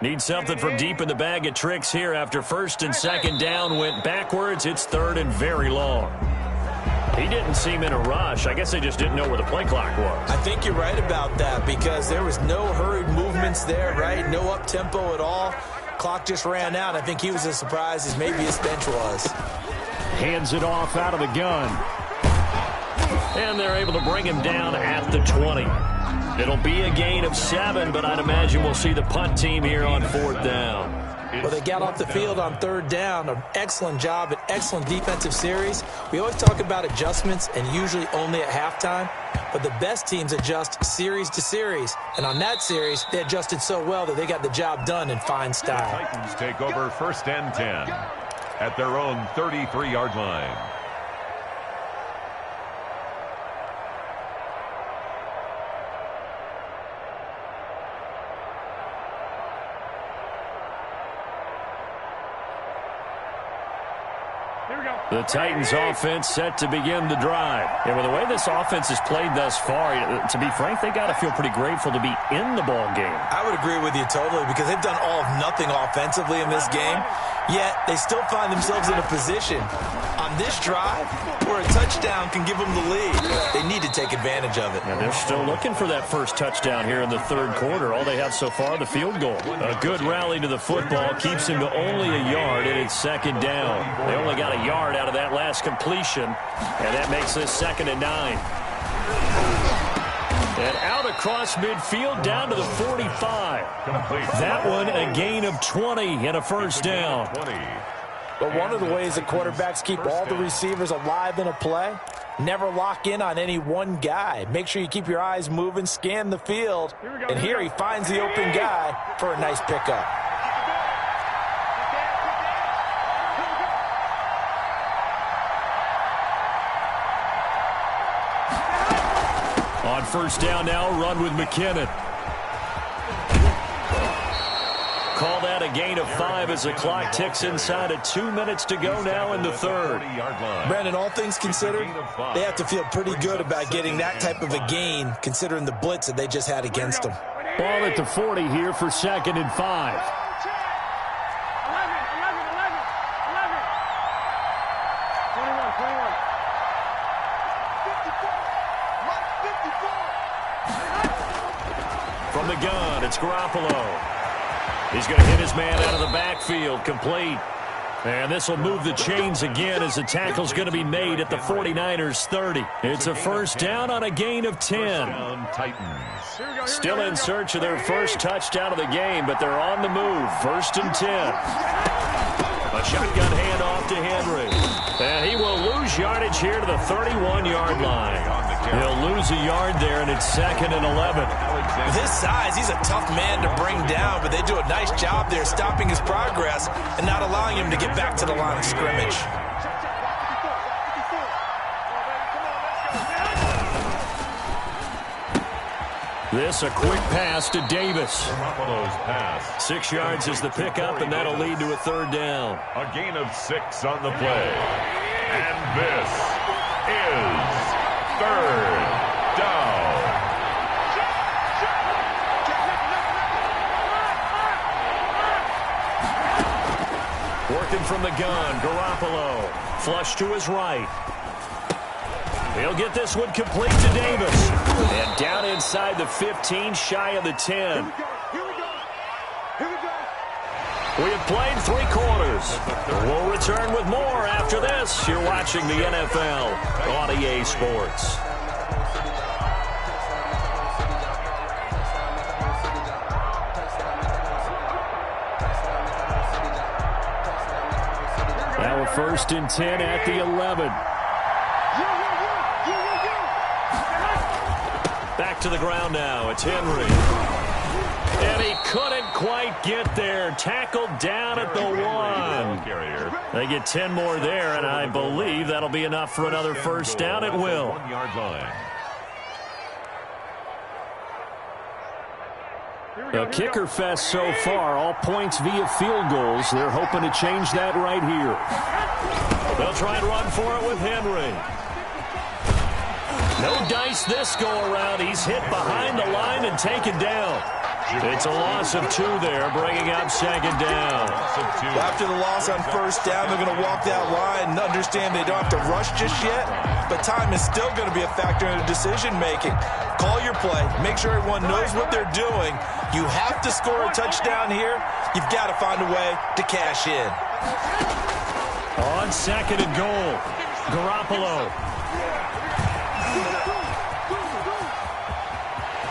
Need something from deep in the bag of tricks here after 1st and 2nd down went backwards. It's 3rd and very long. He didn't seem in a rush. I guess they just didn't know where the play clock was. I think you're right about that because there was no hurried movements there, right? No up-tempo at all. Clock just ran out. I think he was as surprised as maybe his bench was. Hands it off out of the gun. And they're able to bring him down at the 20. It'll be a gain of 7, but I'd imagine we'll see the punt team here on 4th down. Well, they got off the field on 3rd down. An excellent job, an excellent defensive series. We always talk about adjustments and usually only at halftime, but the best teams adjust series to series. And on that series, they adjusted so well that they got the job done in fine style. The Titans take over 1st and 10 at their own 33-yard line. The Titans offense set to begin the drive. And with the way this offense has played thus far, to be frank, they got to feel pretty grateful to be in the ball game. I would agree with you totally because they've done all of nothing offensively in this game, yet they still find themselves in a position on this drive where a touchdown can give them the lead. They need to take advantage of it. And they're still looking for that first touchdown here in the third quarter. All they have so far, the field goal. A good rally to the football keeps him to only a yard, and it's second down. They only got a yard out of that last completion, and that makes this 2nd and 9. And out across midfield down to the 45. That one a gain of 20 and a first down. But one of the ways that quarterbacks keep all the receivers alive in a play, never lock in on any one guy. Make sure you keep your eyes moving, scan the field. And here he finds the open guy for a nice pickup. On first down now, run with McKinnon. Call that a gain of 5 as the clock ticks inside of 2 minutes to go now in the third. Brandon, all things considered, they have to feel pretty good about getting that type of a gain considering the blitz that they just had against them. Ball at the 40 here for 2nd and 5. From the gun, it's Garoppolo. He's going to hit his man out of the backfield, complete. And this will move the chains again as the tackle's going to be made at the 49ers 30. It's a first down on a gain of 10. Still in search of their first touchdown of the game, but they're on the move. 1st and 10. A shotgun handoff to Henry. And he will lose yardage here to the 31-yard line. He'll lose a yard there, and it's 2nd and 11. With his size, he's a tough man to bring down, but they do a nice job there stopping his progress and not allowing him to get back to the line of scrimmage. This a quick pass to Davis. 6 yards is the pickup, and that'll lead to a 3rd down. A gain of 6 on the play. And this is 3rd down. Working from the gun, Garoppolo. Flush to his right. He'll get this one complete to Davis. And down inside the 15, shy of the 10. We have played 3 quarters. We'll return with more after this. You're watching the NFL on EA Sports. Now a 1st and 10 at the 11. Back to the ground now. It's Henry. And he couldn't quite get there. Tackled down at the 1. They get 10 more there, and I believe that'll be enough for another first down. It will. 1-yard line. A kicker fest so far. All points via field goals. They're hoping to change that right here. They'll try and run for it with Henry. No dice this go-around. He's hit behind the line and taken down. It's a loss of 2 there, bringing up 2nd down. After the loss on first down, they're going to walk that line and understand they don't have to rush just yet, but time is still going to be a factor in the decision-making. Call your play. Make sure everyone knows what they're doing. You have to score a touchdown here. You've got to find a way to cash in. On 2nd and goal, Garoppolo.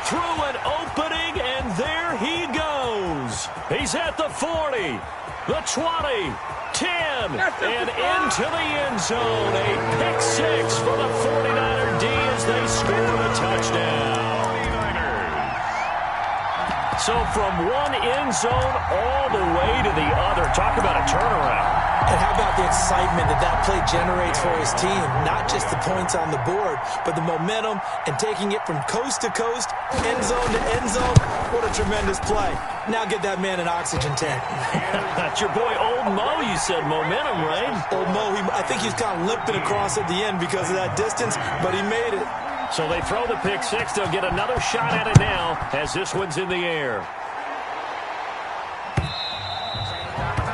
Through an opening, and there he goes. He's at the 40, the 20, 10, and into the end zone. A pick 6 for the 49er D as they score a touchdown. So from one end zone all the way to the other. Talk about a turnaround. And how about the excitement that play generates for his team? Not just the points on the board, but the momentum and taking it from coast to coast, end zone to end zone. What a tremendous play. Now get that man an oxygen tank. That's your boy Old Mo, you said. Momentum, right? Old Mo, I think he's kind of limping across at the end because of that distance, but he made it. So they throw the pick six. They'll get another shot at it now as this one's in the air.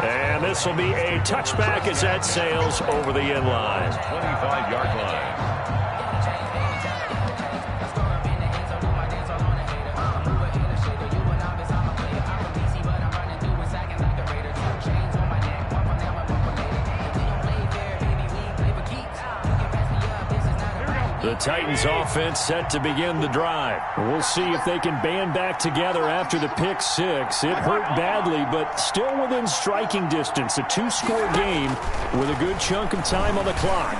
And this will be a touchback as that sails over the end line. 25-yard line. The Titans offense set to begin the drive. We'll see if they can band back together after the pick six. It hurt badly, but still within striking distance. A two-score game with a good chunk of time on the clock.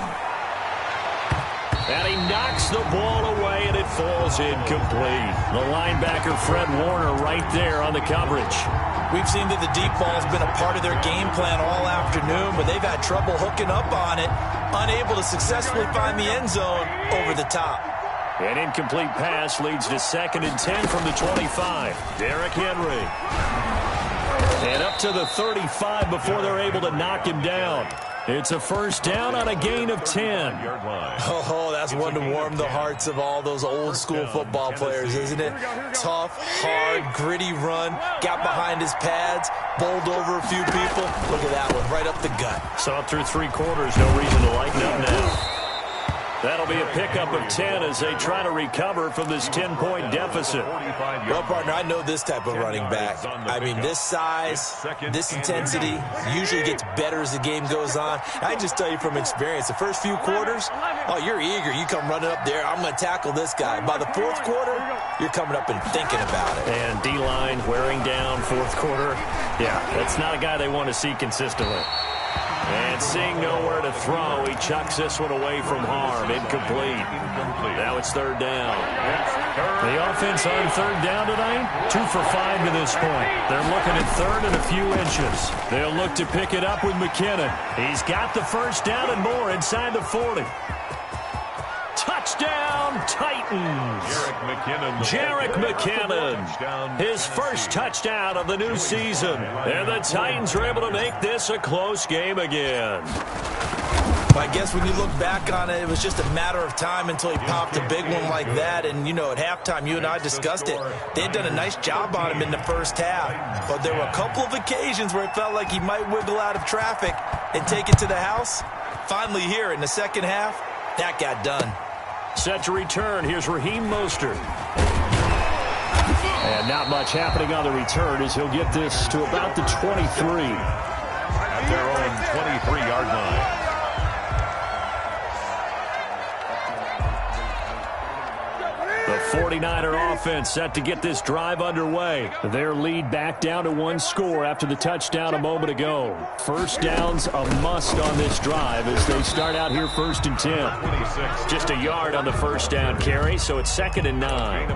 And he knocks the ball away, and it falls incomplete. The linebacker, Fred Warner, right there on the coverage. We've seen that the deep ball's been a part of their game plan all afternoon, but they've had trouble hooking up on it, unable to successfully find the end zone over the top. An incomplete pass leads to 2nd and 10 from the 25. Derrick Henry. And up to the 35 before they're able to knock him down. It's a first down on a gain of 10. Oh, that's one to warm the hearts of all those old-school football players, isn't it? Tough, hard, gritty run, got behind his pads, bowled over a few people. Look at that one, right up the gut. Saw it through 3 quarters, no reason to lighten up now. That'll be a pickup of 10 as they try to recover from this 10-point deficit. Well, partner, I know this type of running back. I mean, this size, this intensity usually gets better as the game goes on. I just tell you from experience, the first few quarters, oh, you're eager. You come running up there, I'm going to tackle this guy. By the 4th quarter, you're coming up and thinking about it. And D-line wearing down 4th quarter. Yeah, that's not a guy they want to see consistently. And seeing nowhere to throw, he chucks this one away from harm. Incomplete. Now it's 3rd down. The offense on 3rd down tonight, 2 for 5 to this point. They're looking at 3rd and a few inches. They'll look to pick it up with McKinnon. He's got the first down and more inside the 40. Touchdown, Titans. Jerick McKinnon. His first touchdown of the new season. And the Titans were able to make this a close game again. I guess when you look back on it, it was just a matter of time until he popped a big one like that. And, you know, at halftime, you and I discussed it. They had done a nice job on him in the first half. But there were a couple of occasions where it felt like he might wiggle out of traffic and take it to the house. Finally here in the second half, that got done. Set to return. Here's Raheem Mostert. And not much happening on the return as he'll get this to about the 23. At their own 23-yard line. The 49er offense set to get this drive underway. Their lead back down to 1 score after the touchdown a moment ago. First down's a must on this drive as they start out here 1st and 10. Just a yard on the first down carry, so it's 2nd and 9.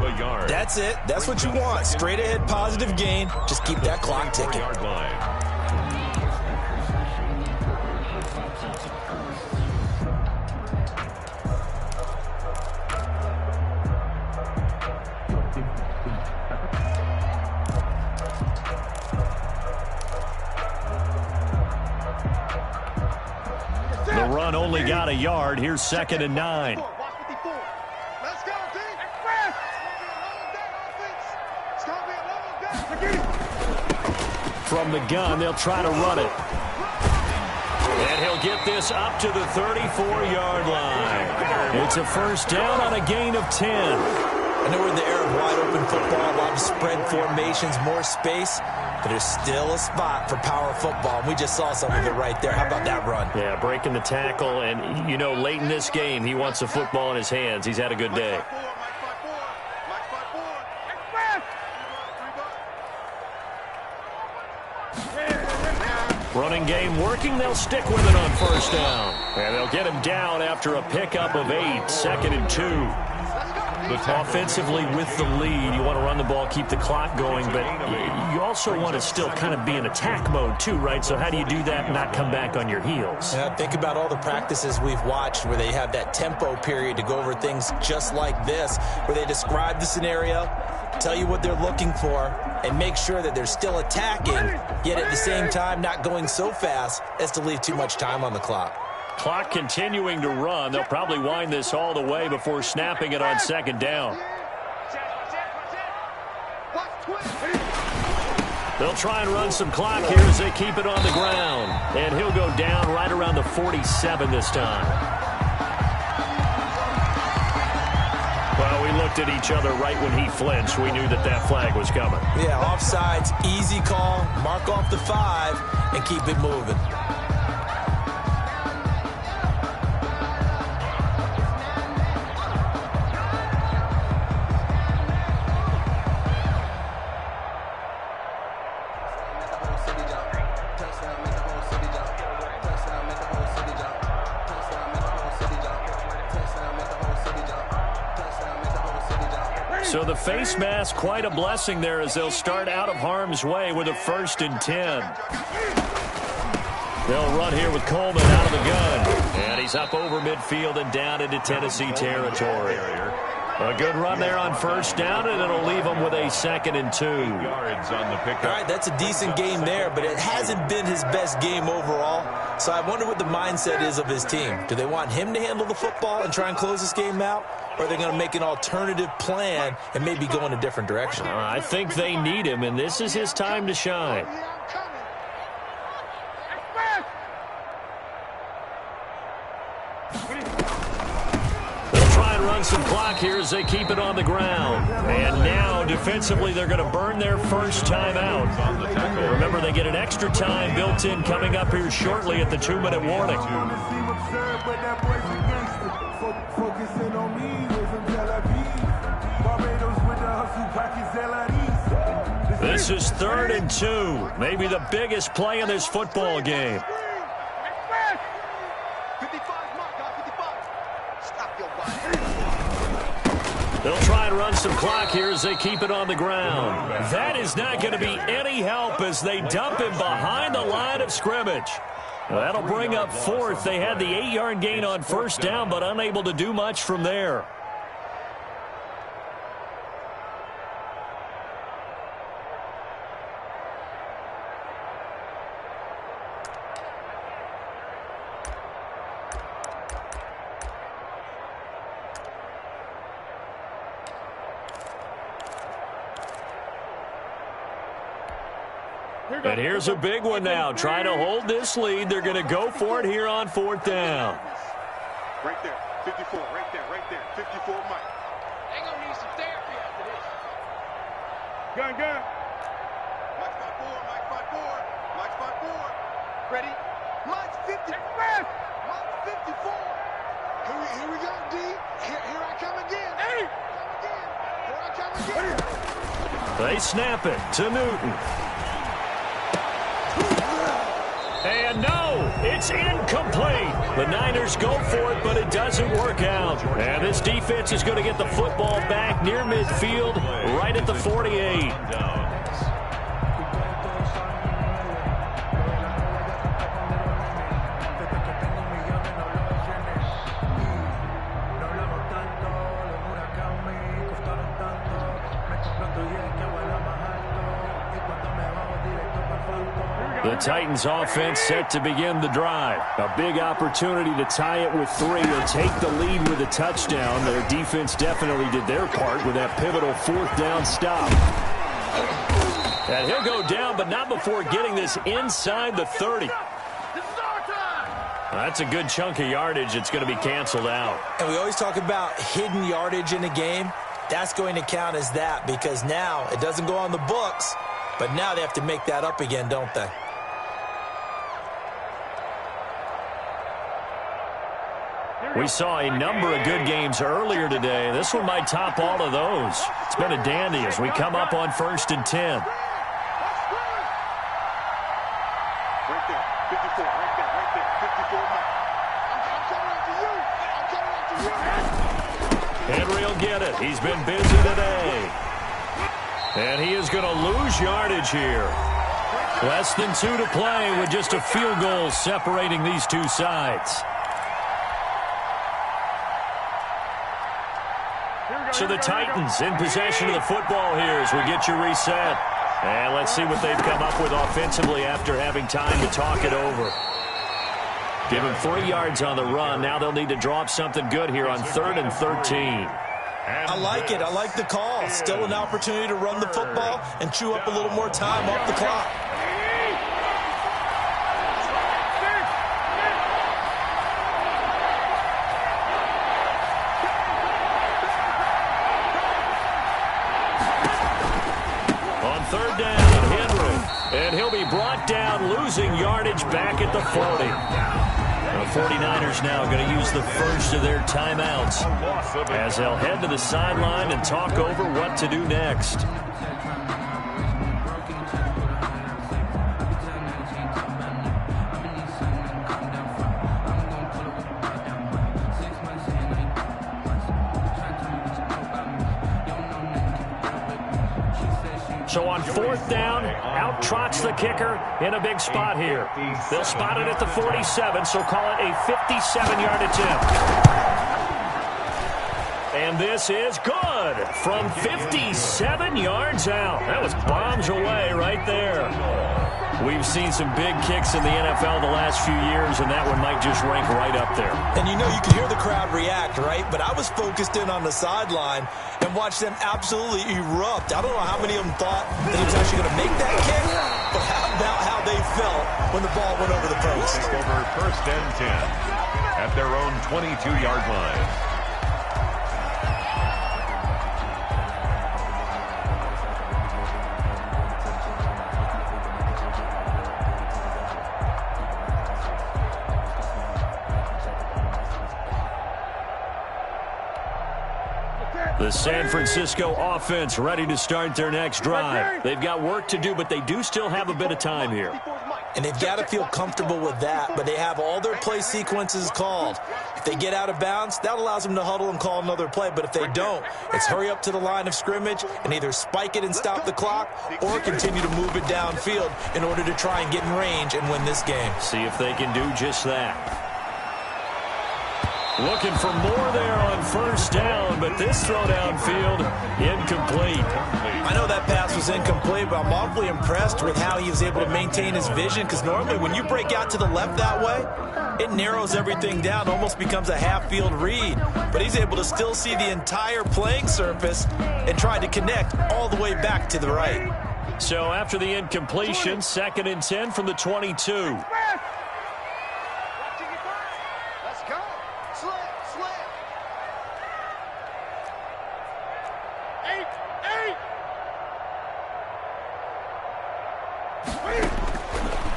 That's it. That's what you want. Straight ahead positive gain. Just keep that clock ticking. The run only got a yard. Here's 2nd and 9. Let's go, D. It's going to be a long day. From the gun, they'll try to run it. And he'll get this up to the 34-yard line. It's a first down on a gain of 10. I know we're in the era of wide-open football, a lot of spread formations, more space, but there's still a spot for power football, and we just saw some of it right there. How about that run? Yeah, breaking the tackle, and, you know, late in this game, he wants the football in his hands. He's had a good day. Running game working. They'll stick with it on first down. And they'll get him down after a pickup of 8, 2nd and 2. Offensively with the lead, you want to run the ball, keep the clock going, but you also want to still kind of be in attack mode too, right? So how do you do that and not come back on your heels? Yeah, think about all the practices we've watched where they have that tempo period to go over things just like this, where they describe the scenario, tell you what they're looking for, and make sure that they're still attacking, yet at the same time not going so fast as to leave too much time on the clock. Clock continuing to run. They'll probably wind this all the way before snapping it on second down. They'll try and run some clock here as they keep it on the ground. And he'll go down right around the 47 this time. Well, we looked at each other right when he flinched. We knew that that flag was coming. Yeah, offsides, easy call, mark off the 5, and keep it moving. So the face mask, quite a blessing there as they'll start out of harm's way with a 1st and 10. They'll run here with Coleman out of the gun. And he's up over midfield and down into Tennessee territory. A good run there on 1st down, and it'll leave them with a 2nd and 2. Yards on the pickup. All right, that's a decent game there, but it hasn't been his best game overall. So I wonder what the mindset is of his team. Do they want him to handle the football and try and close this game out? Or are they going to make an alternative plan and maybe go in a different direction? I think they need him, and this is his time to shine. They'll try and run some clock here as they keep it on the ground. And now, defensively, they're going to burn their first time out. Remember, they get an extra time built in coming up here shortly at the 2-minute warning. This is 3rd and 2. Maybe the biggest play in this football game. They'll try and run some clock here as they keep it on the ground. That is not going to be any help as they dump him behind the line of scrimmage. That'll bring up 4th. They had the 8-yard gain on 1st down, but unable to do much from there. And here's a big one now. Trying to hold this lead. They're going to go for it here on 4th down. Right there. 54. Right there. Right there. 54, Mike. They're going to need some therapy after this. Gun. Mike 5-4. Mike 5-4. Mike 5-4. Ready? Mike 50. Mike 54. Here we go, D. Here I come again. Hey! Here I come again. They snap it to Newton. And no, it's incomplete. The Niners go for it, but it doesn't work out. And this defense is going to get the football back near midfield, right at the 48. The Titans offense set to begin the drive. A big opportunity to tie it with 3 or take the lead with a touchdown. Their defense definitely did their part with that pivotal 4th down stop. And he'll go down, but not before getting this inside the 30. That's a good chunk of yardage. It's going to be canceled out. And we always talk about hidden yardage in a game. That's going to count as that because now it doesn't go on the books, but now they have to make that up again, don't they? We saw a number of good games earlier today. This one might top all of those. It's been a dandy as we come up on 1st and 10. Right there. 54. Right there. Right there. 54, Mike. I'm coming after you. I'm coming after you. Henry will get it. He's been busy today. And he is going to lose yardage here. Less than 2 to play with just a field goal separating these two sides. So the Titans in possession of the football here as we get you reset. And let's see what they've come up with offensively after having time to talk it over. Give them 3 yards on the run. Now they'll need to draw up something good here on 3rd and 13. I like it. I like the call. Still an opportunity to run the football and chew up a little more time off the clock. On 3rd down, Henry. And he'll be brought down, losing yardage back at the 40. The 49ers now going to use the first of their timeouts as they'll head to the sideline and talk over what to do next. So on 4th down, out trots the kicker in a big spot here. They'll spot it at the 47, so call it a 57-yard attempt. And this is good from 57 yards out. That was bombs away right there. We've seen some big kicks in the NFL the last few years, and that one might just rank right up there. And you know, you could hear the crowd react, right? But I was focused in on the sideline and watched them absolutely erupt. I don't know how many of them thought that he was actually going to make that kick, but how about how they felt when the ball went over the post? Over 1st and 10 at their own 22-yard line. The San Francisco offense ready to start their next drive. They've got work to do, but they do still have a bit of time here. And they've got to feel comfortable with that, but they have all their play sequences called. If they get out of bounds, that allows them to huddle and call another play. But if they don't, it's hurry up to the line of scrimmage and either spike it and stop the clock or continue to move it downfield in order to try and get in range and win this game. See if they can do just that. Looking for more there on 1st down, but this throw downfield incomplete. I know that pass was incomplete, but I'm awfully impressed with how he was able to maintain his vision, because normally when you break out to the left that way, it narrows everything down, almost becomes a half-field read. But he's able to still see the entire playing surface and try to connect all the way back to the right. So after the incompletion, 2nd and 10 from the 22.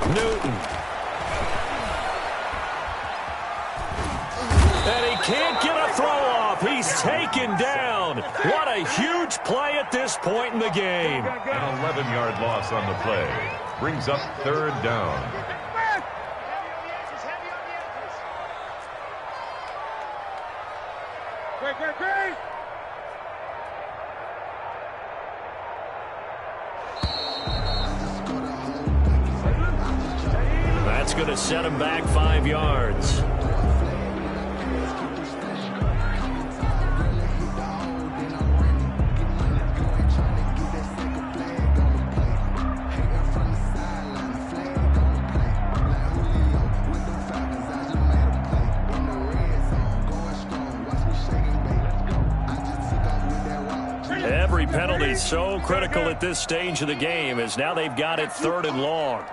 Newton. And he can't get a throw off. He's taken down. What a huge play at this point in the game. An 11-yard loss on the play. Brings up 3rd down. Great. That's going to set him back 5 yards. Every penalty is so critical at this stage of the game, as now they've got it 3rd and long.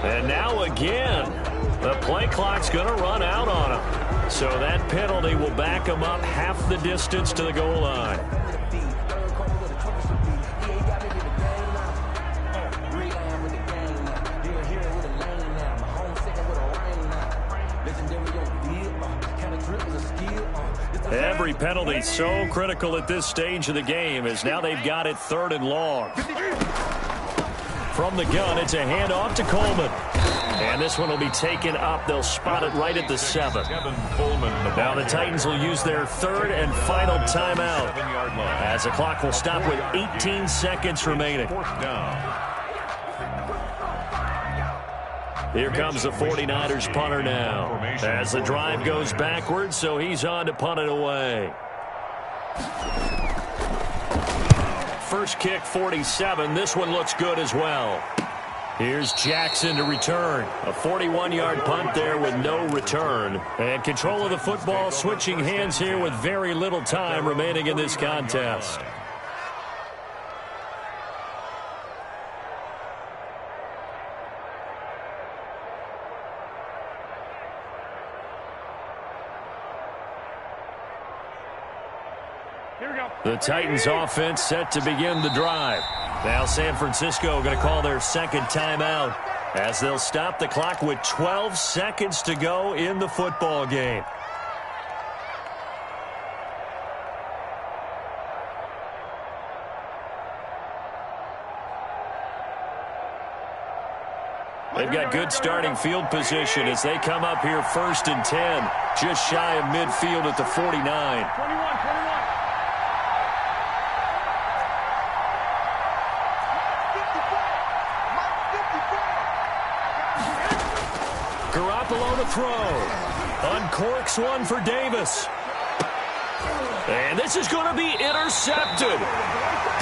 And now again, the play clock's going to run out on him. So that penalty will back him up half the distance to the goal line. Every penalty so critical at this stage of the game, as now they've got it 3rd and long. From the gun, it's a handoff to Coleman. And this one will be taken up. They'll spot it right at the 7. Now the Titans will use their 3rd and final timeout, as the clock will stop with 18 seconds remaining. Here comes the 49ers punter now, as the drive goes backwards, so he's on to punt it away. First kick, 47. This one looks good as well. Here's Jackson to return. A 41-yard punt there with no return. And control of the football switching hands here with very little time remaining in this contest. The Titans offense set to begin the drive. Now San Francisco going to call their 2nd timeout, as they'll stop the clock with 12 seconds to go in the football game. They've got good starting field position as they come up here 1st and 10, just shy of midfield at the 49. Garoppolo to throw. Uncorks one for Davis. And this is going to be intercepted.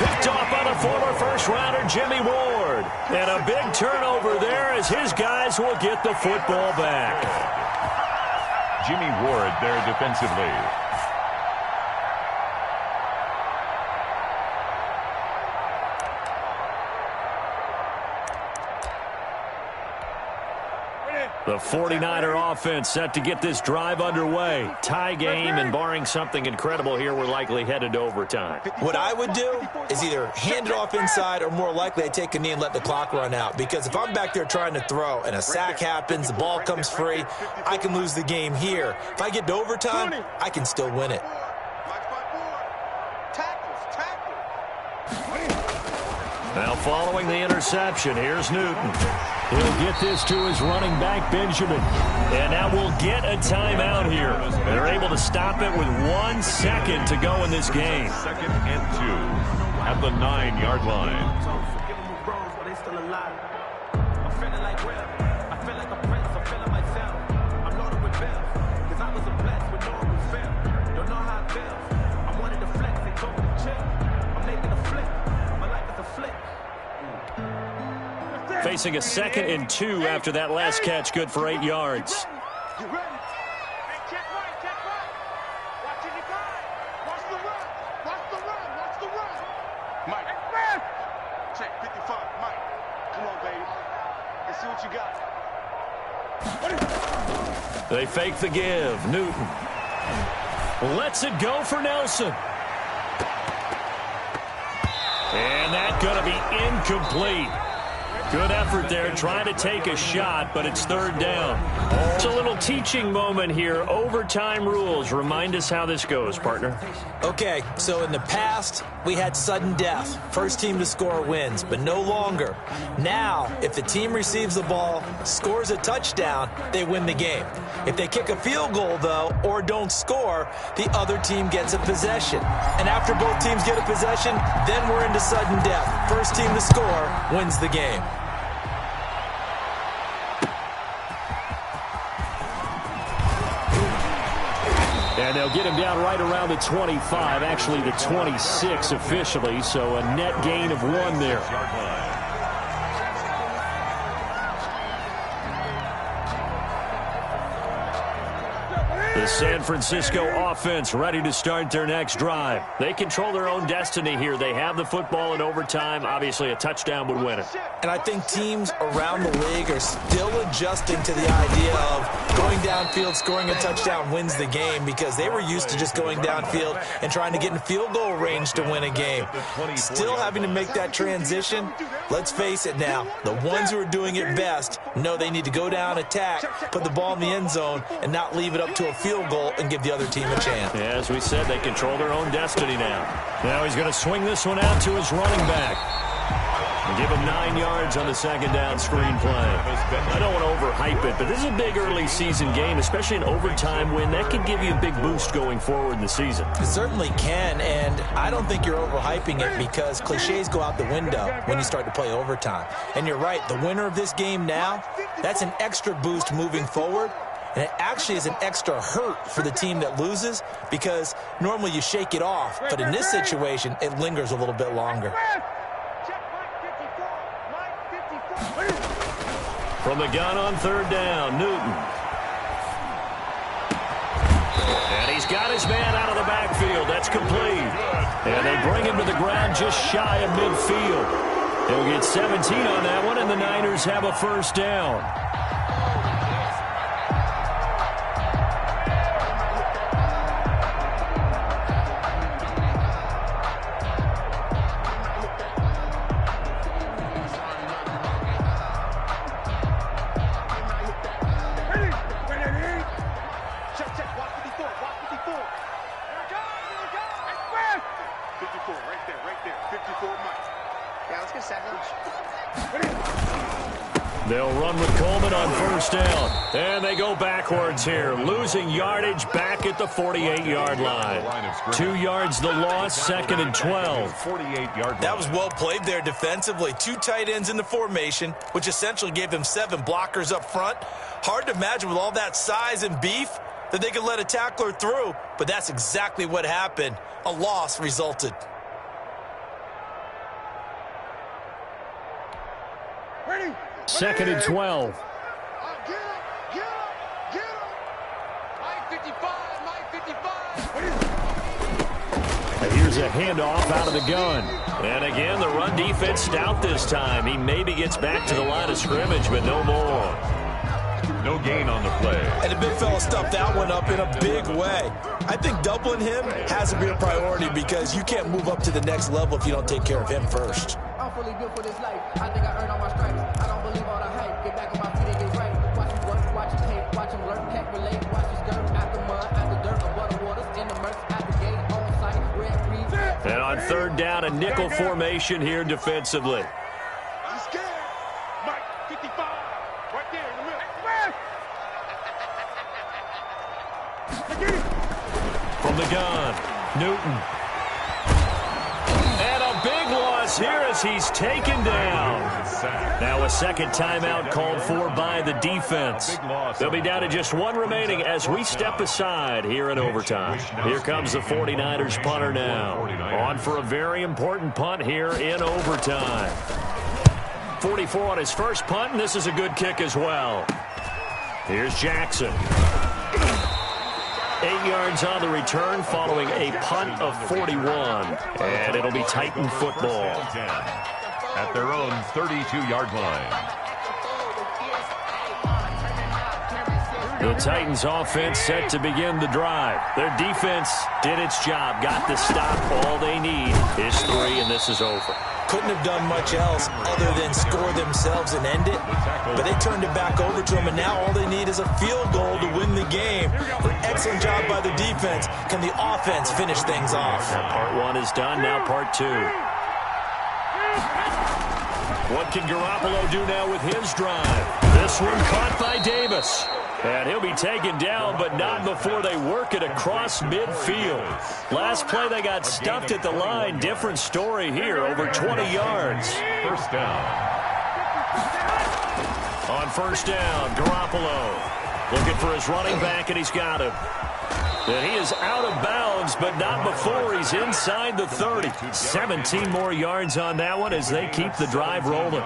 Picked off by the former first-rounder Jimmy Ward. And a big turnover there as his guys will get the football back. Jimmy Ward there defensively. The 49er offense set to get this drive underway. Tie game, and barring something incredible here, we're likely headed to overtime. What I would do is either hand it off inside, or more likely I take a knee and let the clock run out. Because if I'm back there trying to throw and a sack happens, the ball comes free, I can lose the game here. If I get to overtime, I can still win it. Now following the interception, here's Newton. He'll get this to his running back, Benjamin. And now we'll get a timeout here. They're able to stop it with 1 second to go in this game. 2nd and 2 at the 9-yard line. Facing a 2nd and 2 after that last catch, good for 8 yards. You ready? Hey, check right, check right. Watch it, watch the run. Watch the run, watch the run. Mike, check 55. Mike, come on, baby. Let's see what you got. They fake the give. Newton lets it go for Nelson. And that's going to be incomplete. Good effort there, trying to take a shot, but it's 3rd down. It's a little teaching moment here. Overtime rules. Remind us how this goes, partner. Okay, so in the past, we had sudden death. First team to score wins, but no longer. Now, if the team receives the ball, scores a touchdown, they win the game. If they kick a field goal, though, or don't score, the other team gets a possession. And after both teams get a possession, then we're into sudden death. First team to score wins the game. And they'll get him down right around the 25, actually the 26 officially, so a net gain of 1 there. The San Francisco offense ready to start their next drive. They control their own destiny here. They have the football in overtime. Obviously, a touchdown would win it. And I think teams around the league are still adjusting to the idea of going downfield, scoring a touchdown wins the game, because they were used to just going downfield and trying to get in field goal range to win a game. Still having to make that transition. Let's face it now, the ones who are doing it best know they need to go down, attack, put the ball in the end zone, and not leave it up to a field field goal and give the other team a chance. Yeah, as we said, they control their own destiny now. Now he's going to swing this one out to his running back. And give him 9 yards on the second down screen play. I don't want to overhype it, but this is a big early season game, especially an overtime win. That could give you a big boost going forward in the season. It certainly can, and I don't think you're overhyping it because cliches go out the window when you start to play overtime. And you're right, the winner of this game now, that's an extra boost moving forward. And it actually is an extra hurt for the team that loses because normally you shake it off. But in this situation, it lingers a little bit longer. From the gun on third down, Newton. And he's got his man out of the backfield. That's complete. And they bring him to the ground just shy of midfield. They'll get 17 on that one, and the Niners have a first down. They'll run with Coleman on first down. And they go backwards here, losing yardage back at the 48-yard line. 2 yards the loss, second and 12. 48-yard. That was well played there defensively. 2 tight ends in the formation, which essentially gave them 7 blockers up front. Hard to imagine with all that size and beef that they could let a tackler through, but that's exactly what happened. A loss resulted. Second and 12. And here's a handoff out of the gun. And again, the run defense stout this time. He maybe gets back to the line of scrimmage, but no more. No gain on the play. And the big fella stuffed that one up in a big way. I think doubling him has to be a priority because you can't move up to the next level if you don't take care of him first. I'm fully built for this life. I think I earned all my stripes. I don't believe all the hype. Get back on my feet and get right. Watch him work, watch him hate, watch him lurk, can't relate. Watch his skirt out the mud, out the dirt, above the waters, in the murk, out the gate, on site, red, green. And on third down, a nickel formation here defensively. I'm scared. Mike, 55. Right there in the middle. From the gun, Newton. And a big loss here as he's taken down. Now a second timeout called for by the defense. They'll be down to just 1 remaining as we step aside here in overtime. Here comes the 49ers punter now. On for a very important punt here in overtime. 44 on his first punt, and this is a good kick as well. Here's Jackson. 8 yards on the return following a punt of 41. And it'll be Titan football. At their own 32-yard line. The Titans offense set to begin the drive. Their defense did its job, got the stop. All they need is 3, and this is over. Couldn't have done much else other than score themselves and end it. But they turned it back over to them, and now all they need is a field goal to win the game. An excellent job by the defense. Can the offense finish things off? Part 1 is done, now part 2. What can Garoppolo do now with his drive? This one caught by Davis. And he'll be taken down, but not before they work it across midfield. Last play, they got stuffed at the line. Different story here, over 20 yards. First down. On first down, Garoppolo looking for his running back, and he's got him. And he is out of bounds, but not before he's inside the 30. 17 more yards on that one as they keep the drive rolling.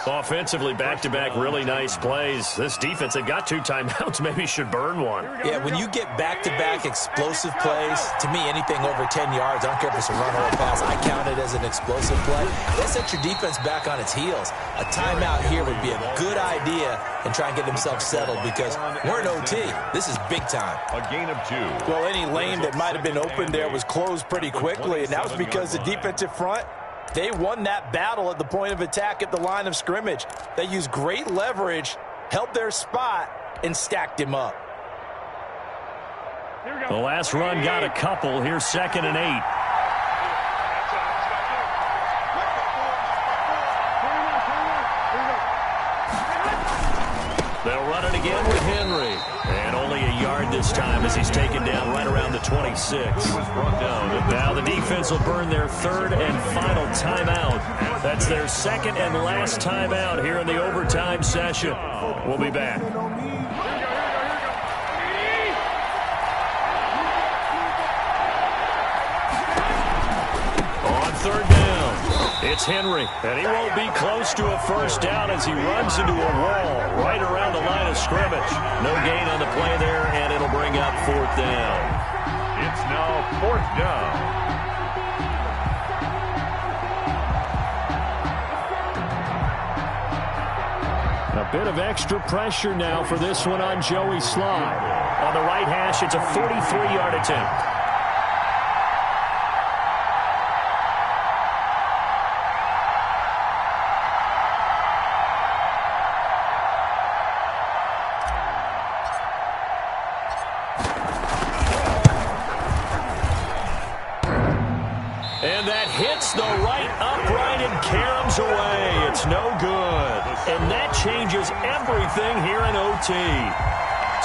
Offensively, back-to-back really nice plays. This defense, they've got 2 timeouts, maybe should burn one. Yeah, when you get back-to-back explosive plays, to me, anything over 10 yards, I don't care if it's a run or a pass, I count it as an explosive play. That sets your defense back on its heels. A timeout here would be a good idea and try and get themselves settled because we're in OT. This is big time. A gain of 2. Well, any lane that might have been open there was closed pretty quickly, and that was because the defensive front, they won that battle at the point of attack at the line of scrimmage. They used great leverage, held their spot, and stacked him up. The last run got a couple. Here's 2nd and 8. They'll run it again with Henry. And only a yard this time as he's taken down right around the 26. He was brought down. Now the defense will burn their 3rd and final timeout. That's their 2nd and last timeout here in the overtime session. We'll be back. On 3rd down, it's Henry, and he won't be close to a first down as he runs into a wall right around the line of scrimmage. No gain on the play there, and it'll bring up 4th down. It's now 4th down. A bit of extra pressure now for this one on Joey Slye. On the right hash, it's a 43-yard attempt. And that hits the right upright and caroms away. It's no good. And that changes everything here in OT.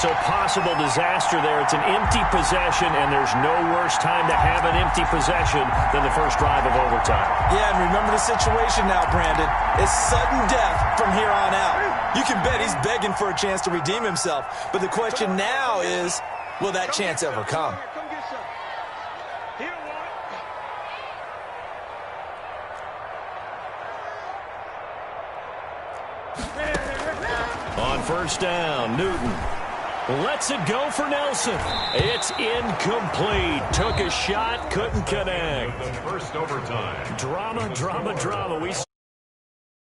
So possible disaster there. It's an empty possession, and there's no worse time to have an empty possession than the first drive of overtime. Yeah, and remember the situation now, Brandon. It's sudden death from here on out. You can bet he's begging for a chance to redeem himself. But the question now is, will that chance ever come? On 1st down, Newton lets it go for Nelson. It's incomplete. Took a shot, couldn't connect. The first overtime. Drama.